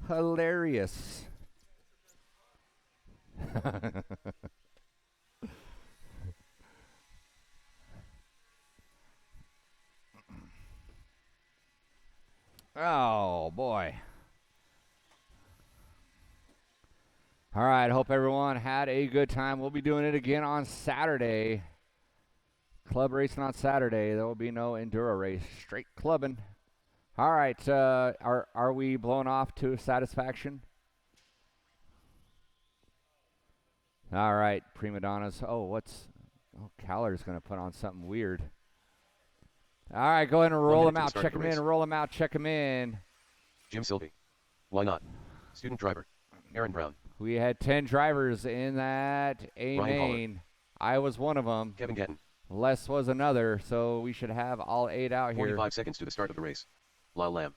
Speaker 1: Hilarious. Oh, boy. All right, hope everyone had a good time. We'll be doing it again on Saturday. Club racing on Saturday. There will be no enduro race. Straight clubbing. All right, are we blown off to satisfaction? All right, prima donnas. Oh, Caller's going to put on something weird. All right, go ahead and roll them out. Check them in. Roll them out. Check them in.
Speaker 2: Jim Sylvie. Why not? Student driver. Aaron Brown.
Speaker 1: We had 10 drivers in that A main. I was one of them.
Speaker 2: Kevin Getton.
Speaker 1: Les was another, so we should have all 8 out here.
Speaker 2: 45 seconds to the start of the race. Lyle Lamb.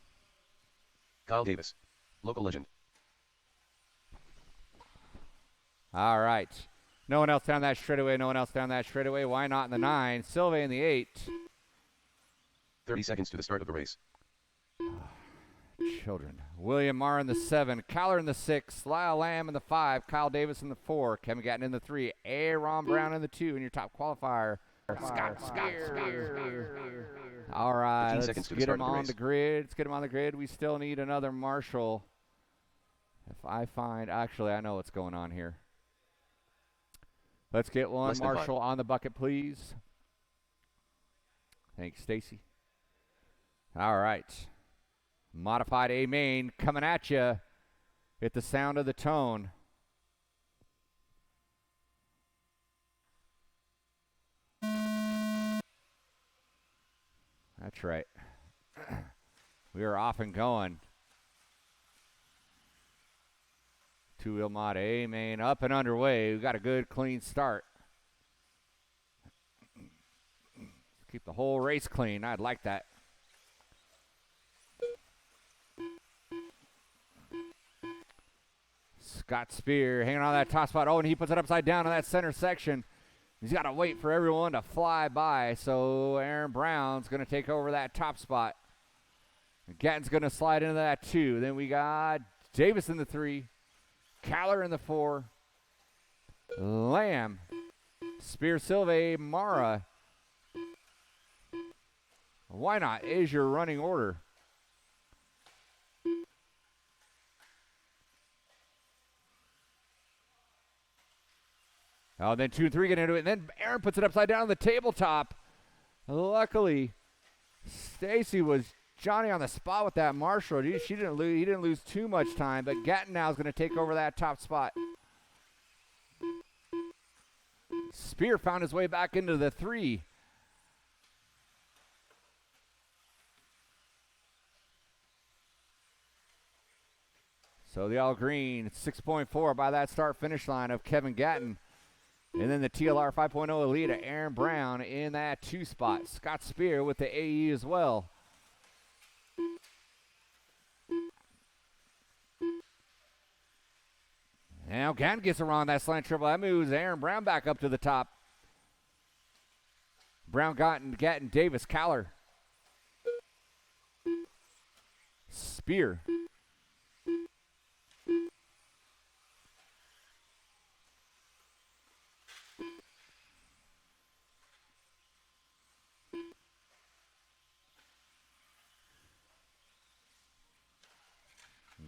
Speaker 2: Kyle Davis. Local legend.
Speaker 1: All right. No one else down that straightaway. No one else down that straightaway. Why not in the 9? Sylvain in the 8.
Speaker 2: 30 seconds to the start of the race.
Speaker 1: Children. William Marr in the 7. Caller in the 6. Lyle Lamb in the 5. Kyle Davis in the 4. Kevin Gatton in the 3. Aaron Brown in the 2. And your top qualifier, Scott. All right. Let's get him on the grid. Let's get him on the grid. We still need another marshal. If I find... Actually, I know what's going on here. Let's get one marshal on the bucket, please. Thanks, Stacy. All right. Modified A main coming at you at the sound of the tone. That's right. We are off and going. Two-wheel mod A main up and underway. We got a good clean start. Keep the whole race clean. I'd like that. Scott Spear hanging on that top spot. Oh, and he puts it upside down in that center section. He's got to wait for everyone to fly by. So Aaron Brown's going to take over that top spot. Gatton's going to slide into that 2. Then we got Davis in the 3. Caller in the 4. Lamb. Spear, Silve, Mara. Why not? Is your running order. Oh, then 2 and 3 get into it, and then Aaron puts it upside down on the tabletop. Luckily, Stacy was Johnny on the spot with that Marshall. He didn't lose too much time, but Gatton now is going to take over that top spot. Spear found his way back into the 3. So the all green 6.4 by that start finish line of Kevin Gatton. And then the TLR 5.0 lead of Aaron Brown in that 2 spot. Scott Spear with the AE as well. Now Gatton gets around that slant triple. That moves Aaron Brown back up to the top. Brown, Gatton, Davis, Caller. Spear.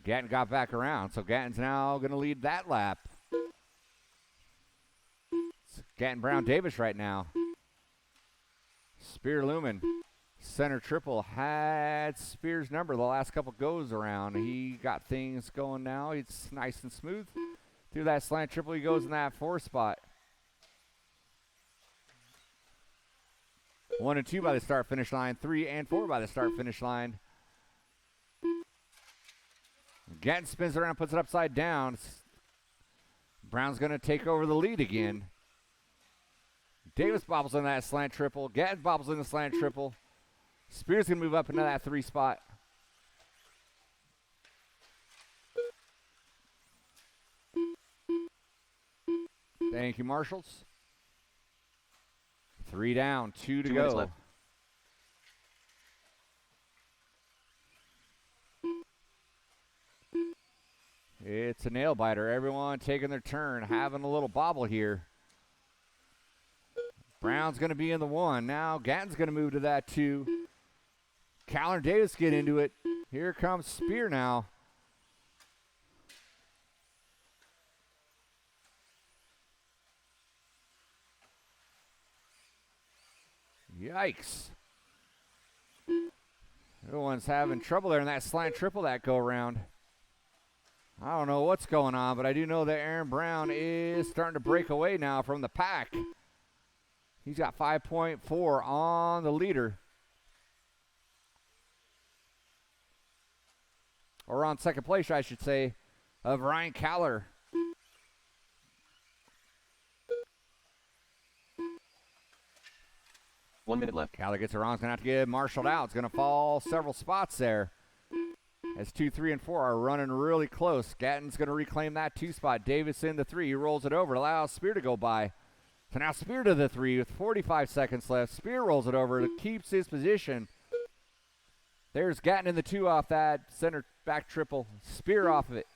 Speaker 1: Gatton got back around, so Gatton's now going to lead that lap. It's Gatton, Brown, Davis right now. Spear Lumen, center triple, had Spear's number the last couple goes around. He got things going now. It's nice and smooth. Through that slant triple, he goes in that 4 spot. 1 and 2 by the start finish line, 3 and 4 by the start finish line. Gatton spins around, puts it upside down. Brown's going to take over the lead again. Davis bobbles in that slant triple. Gatton bobbles in the slant triple. Spears going to move up into that 3 spot. Thank you, Marshals. 3 down, 2 to
Speaker 2: 2 minutes
Speaker 1: go.
Speaker 2: left.
Speaker 1: It's a nail biter. Everyone taking their turn, having a little bobble here. Brown's going to be in the 1. Now Gatton's going to move to that 2. Caller and Davis get into it. Here comes Spear now. Yikes. Everyone's having trouble there in that slant triple that go around. I don't know what's going on, but I do know that Aaron Brown is starting to break away now from the pack. He's got 5.4 on the leader. Or on second place, I should say, of Ryan Caller.
Speaker 2: One minute left.
Speaker 1: Caller gets around. He's going to have to get marshaled out. It's going to fall several spots there. As 2, 3, and 4 are running really close. Gatton's going to reclaim that 2 spot. Davis in the 3. He rolls it over. Allows Spear to go by. So now Spear to the 3 with 45 seconds left. Spear rolls it over. Keeps his position. There's Gatton in the 2 off that center back triple. Spear off of it.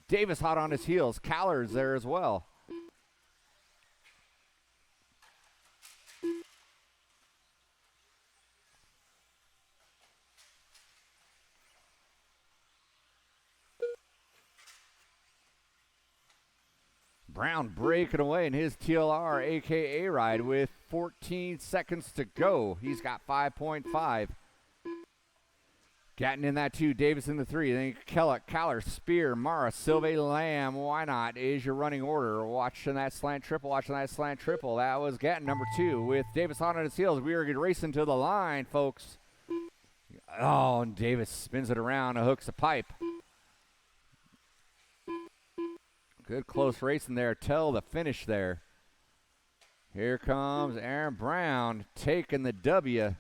Speaker 1: Davis hot on his heels. Caller's there as well. Brown breaking away in his TLR AKA ride with 14 seconds to go. He's got 5.5. Gatton in that 2, Davis in the 3. Then Kellett, Caller, Spear, Mara, Sylvie, Lamb. Why not? Is your running order. Watching that slant triple, That was Gatton number 2 with Davis on his heels. We are racing to the line, folks. Oh, and Davis spins it around and hooks a pipe. Good close racing there till the finish there. Here comes Aaron Brown taking the W.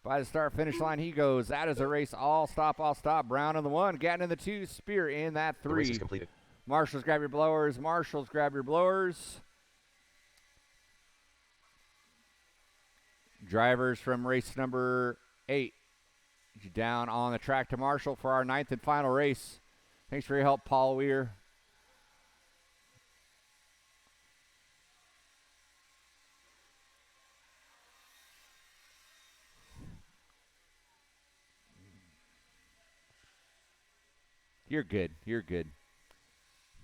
Speaker 1: By the start-finish line, he goes. That is a race. All stop. Brown in the 1. Gatton in the 2. Spear in that 3.
Speaker 2: The race is completed.
Speaker 1: Marshals, grab your blowers. Drivers from race number 8 down on the track to Marshall for our 9th and final race. Thanks for your help, Paul Weir. You're good. You're good.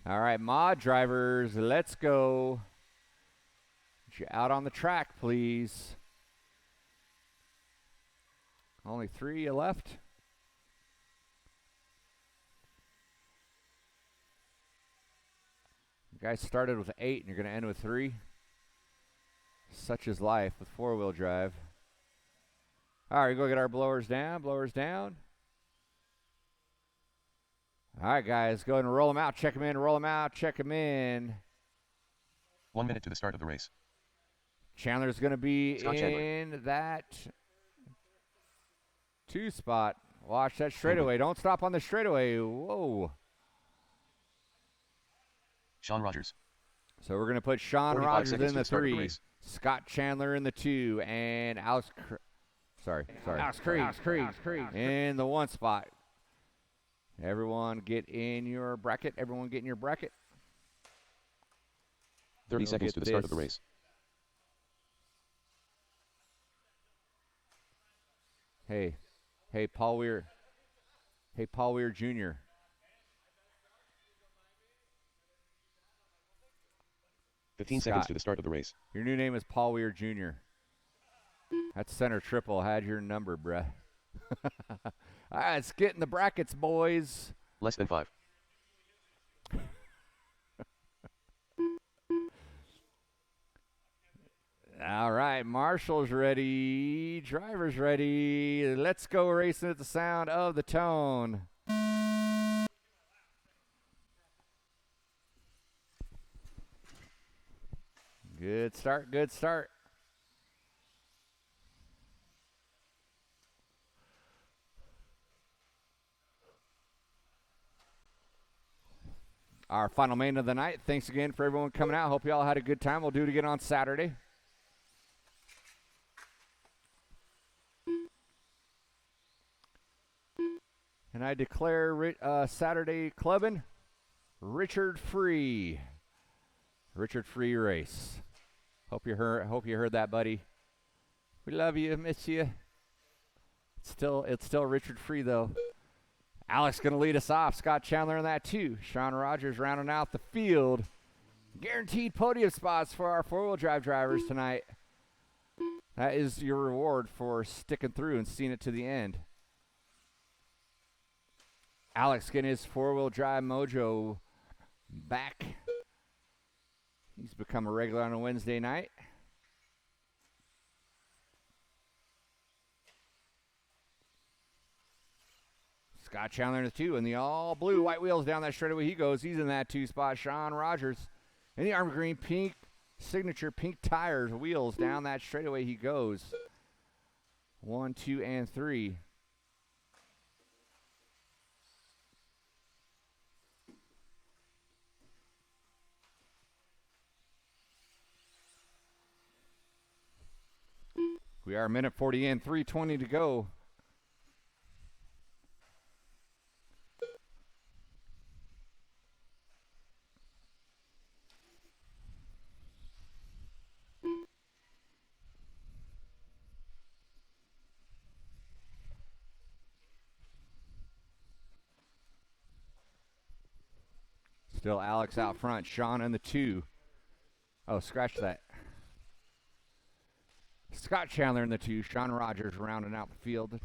Speaker 1: All right, mod drivers, let's go. Out on the track, please. Only 3 left. You guys started with 8, and you're going to end with 3. Such is life with 4-wheel drive. All right, go get our blowers down. Blowers down. All right, guys, go ahead and roll them out. Check them in. Roll them out. Check them in.
Speaker 2: 1 minute to the start of the race.
Speaker 1: Chandler's going to be
Speaker 2: Scott
Speaker 1: in that 2 spot. Watch that straightaway. Don't stop on the straightaway. Whoa.
Speaker 2: Sean Rogers.
Speaker 1: So we're going to put Sean
Speaker 2: 45
Speaker 1: Rogers
Speaker 2: seconds
Speaker 1: in
Speaker 2: to
Speaker 1: the
Speaker 2: the start of the
Speaker 1: 3,
Speaker 2: race.
Speaker 1: Scott Chandler in the 2, and Alex Creed in the 1 spot. Everyone get in your bracket. Everyone get in your bracket.
Speaker 2: 30
Speaker 1: We'll
Speaker 2: seconds
Speaker 1: get
Speaker 2: to the start of
Speaker 1: this.
Speaker 2: the race.
Speaker 1: Hey, Paul Weir. Hey, Paul Weir Jr.
Speaker 2: Fifteen
Speaker 1: Scott.
Speaker 2: seconds to the start of the race.
Speaker 1: Your new name is Paul Weir Jr. That's center triple. Had your number, bruh. All right, let's get in the brackets, boys.
Speaker 2: Less than 5.
Speaker 1: All right, Marshall's ready. Driver's ready. Let's go racing at the sound of the tone. Good start, good start. Our final main of the night. Thanks again for everyone coming out. Hope you all had a good time. We'll do it again on Saturday. And I declare Saturday clubbing Richard Free. Richard Free race. Hope you heard that, buddy. We love you, miss you. It's still Richard Free though. Alex gonna lead us off. Scott Chandler in that 2. Sean Rogers rounding out the field. Guaranteed podium spots for our 4-wheel drive drivers tonight. That is your reward for sticking through and seeing it to the end. Alex getting his 4-wheel drive mojo back. He's become a regular on a Wednesday night. Scott Chandler in the 2, and the all blue white wheels down that straightaway he goes. He's in that 2 spot. Sean Rogers in the army green pink signature pink tires wheels down that straightaway he goes. 1, 2, and 3. We are a minute 40 in, 3:20 to go. Still Alex out front. Sean in the 2. Oh, scratch that. Scott Chandler in the 2. Sean Rogers rounding out the field.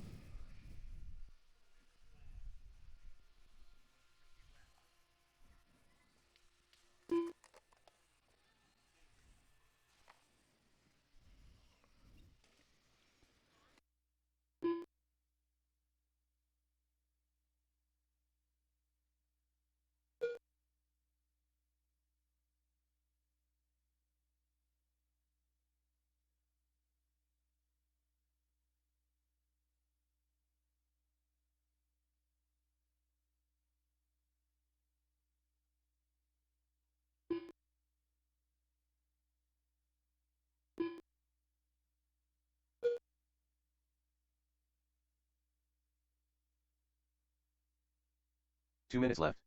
Speaker 2: Two minutes left.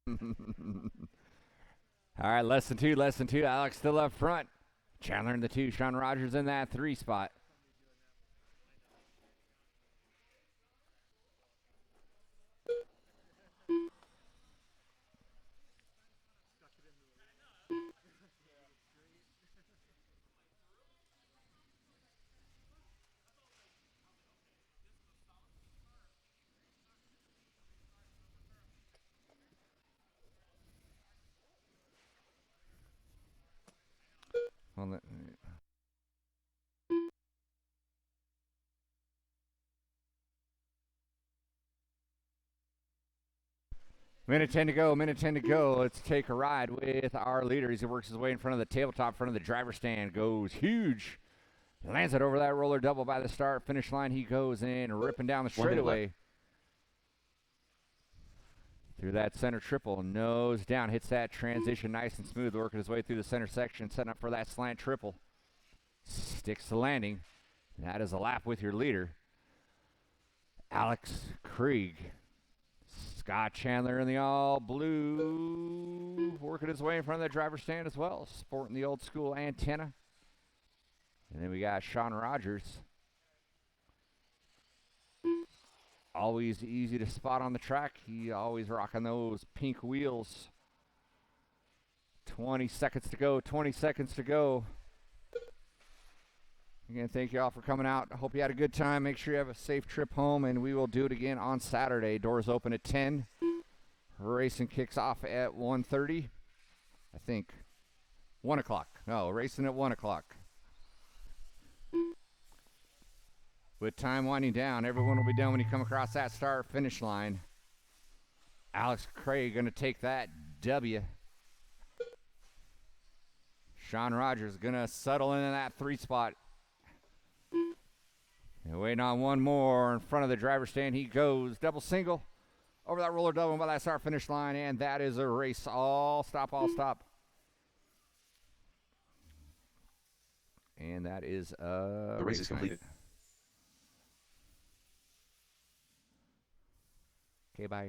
Speaker 1: All right, less than two. Alex still up front. Chandler in the 2. Sean Rogers in that 3 spot. On the, minute 10 to go, minute 10 to go. Let's take a ride with our leader as he works his way in front of the tabletop, in front of the driver's stand. Goes huge. Lands it over that roller double by the start. Finish line he goes in, ripping down the straightaway. Through that center triple, nose down, hits that transition nice and smooth, working his way through the center section, setting up for that slant triple. Sticks the landing. And that is a lap with your leader, Alex Krieg. Scott Chandler in the all blue, working his way in front of the driver's stand as well, sporting the old school antenna. And then we got Sean Rogers. Always easy to spot on the track. He always rocking those pink wheels. 20 seconds to go, 20 seconds to go. Again, thank you all for coming out. I hope you had a good time. Make sure you have a safe trip home, and we will do it again on Saturday. Doors open at 10. Racing kicks off at 1:30. I think 1 o'clock. No, racing at 1 o'clock. With time winding down, everyone will be done when you come across that start-finish line. Alex Craig going to take that W. Sean Rogers going to settle in that 3 spot. And waiting on one more in front of the driver's stand. He goes double single over that roller double by that start-finish line, and that is a race. All stop, all stop. And that is
Speaker 2: The race is completed.
Speaker 1: Okay, bye.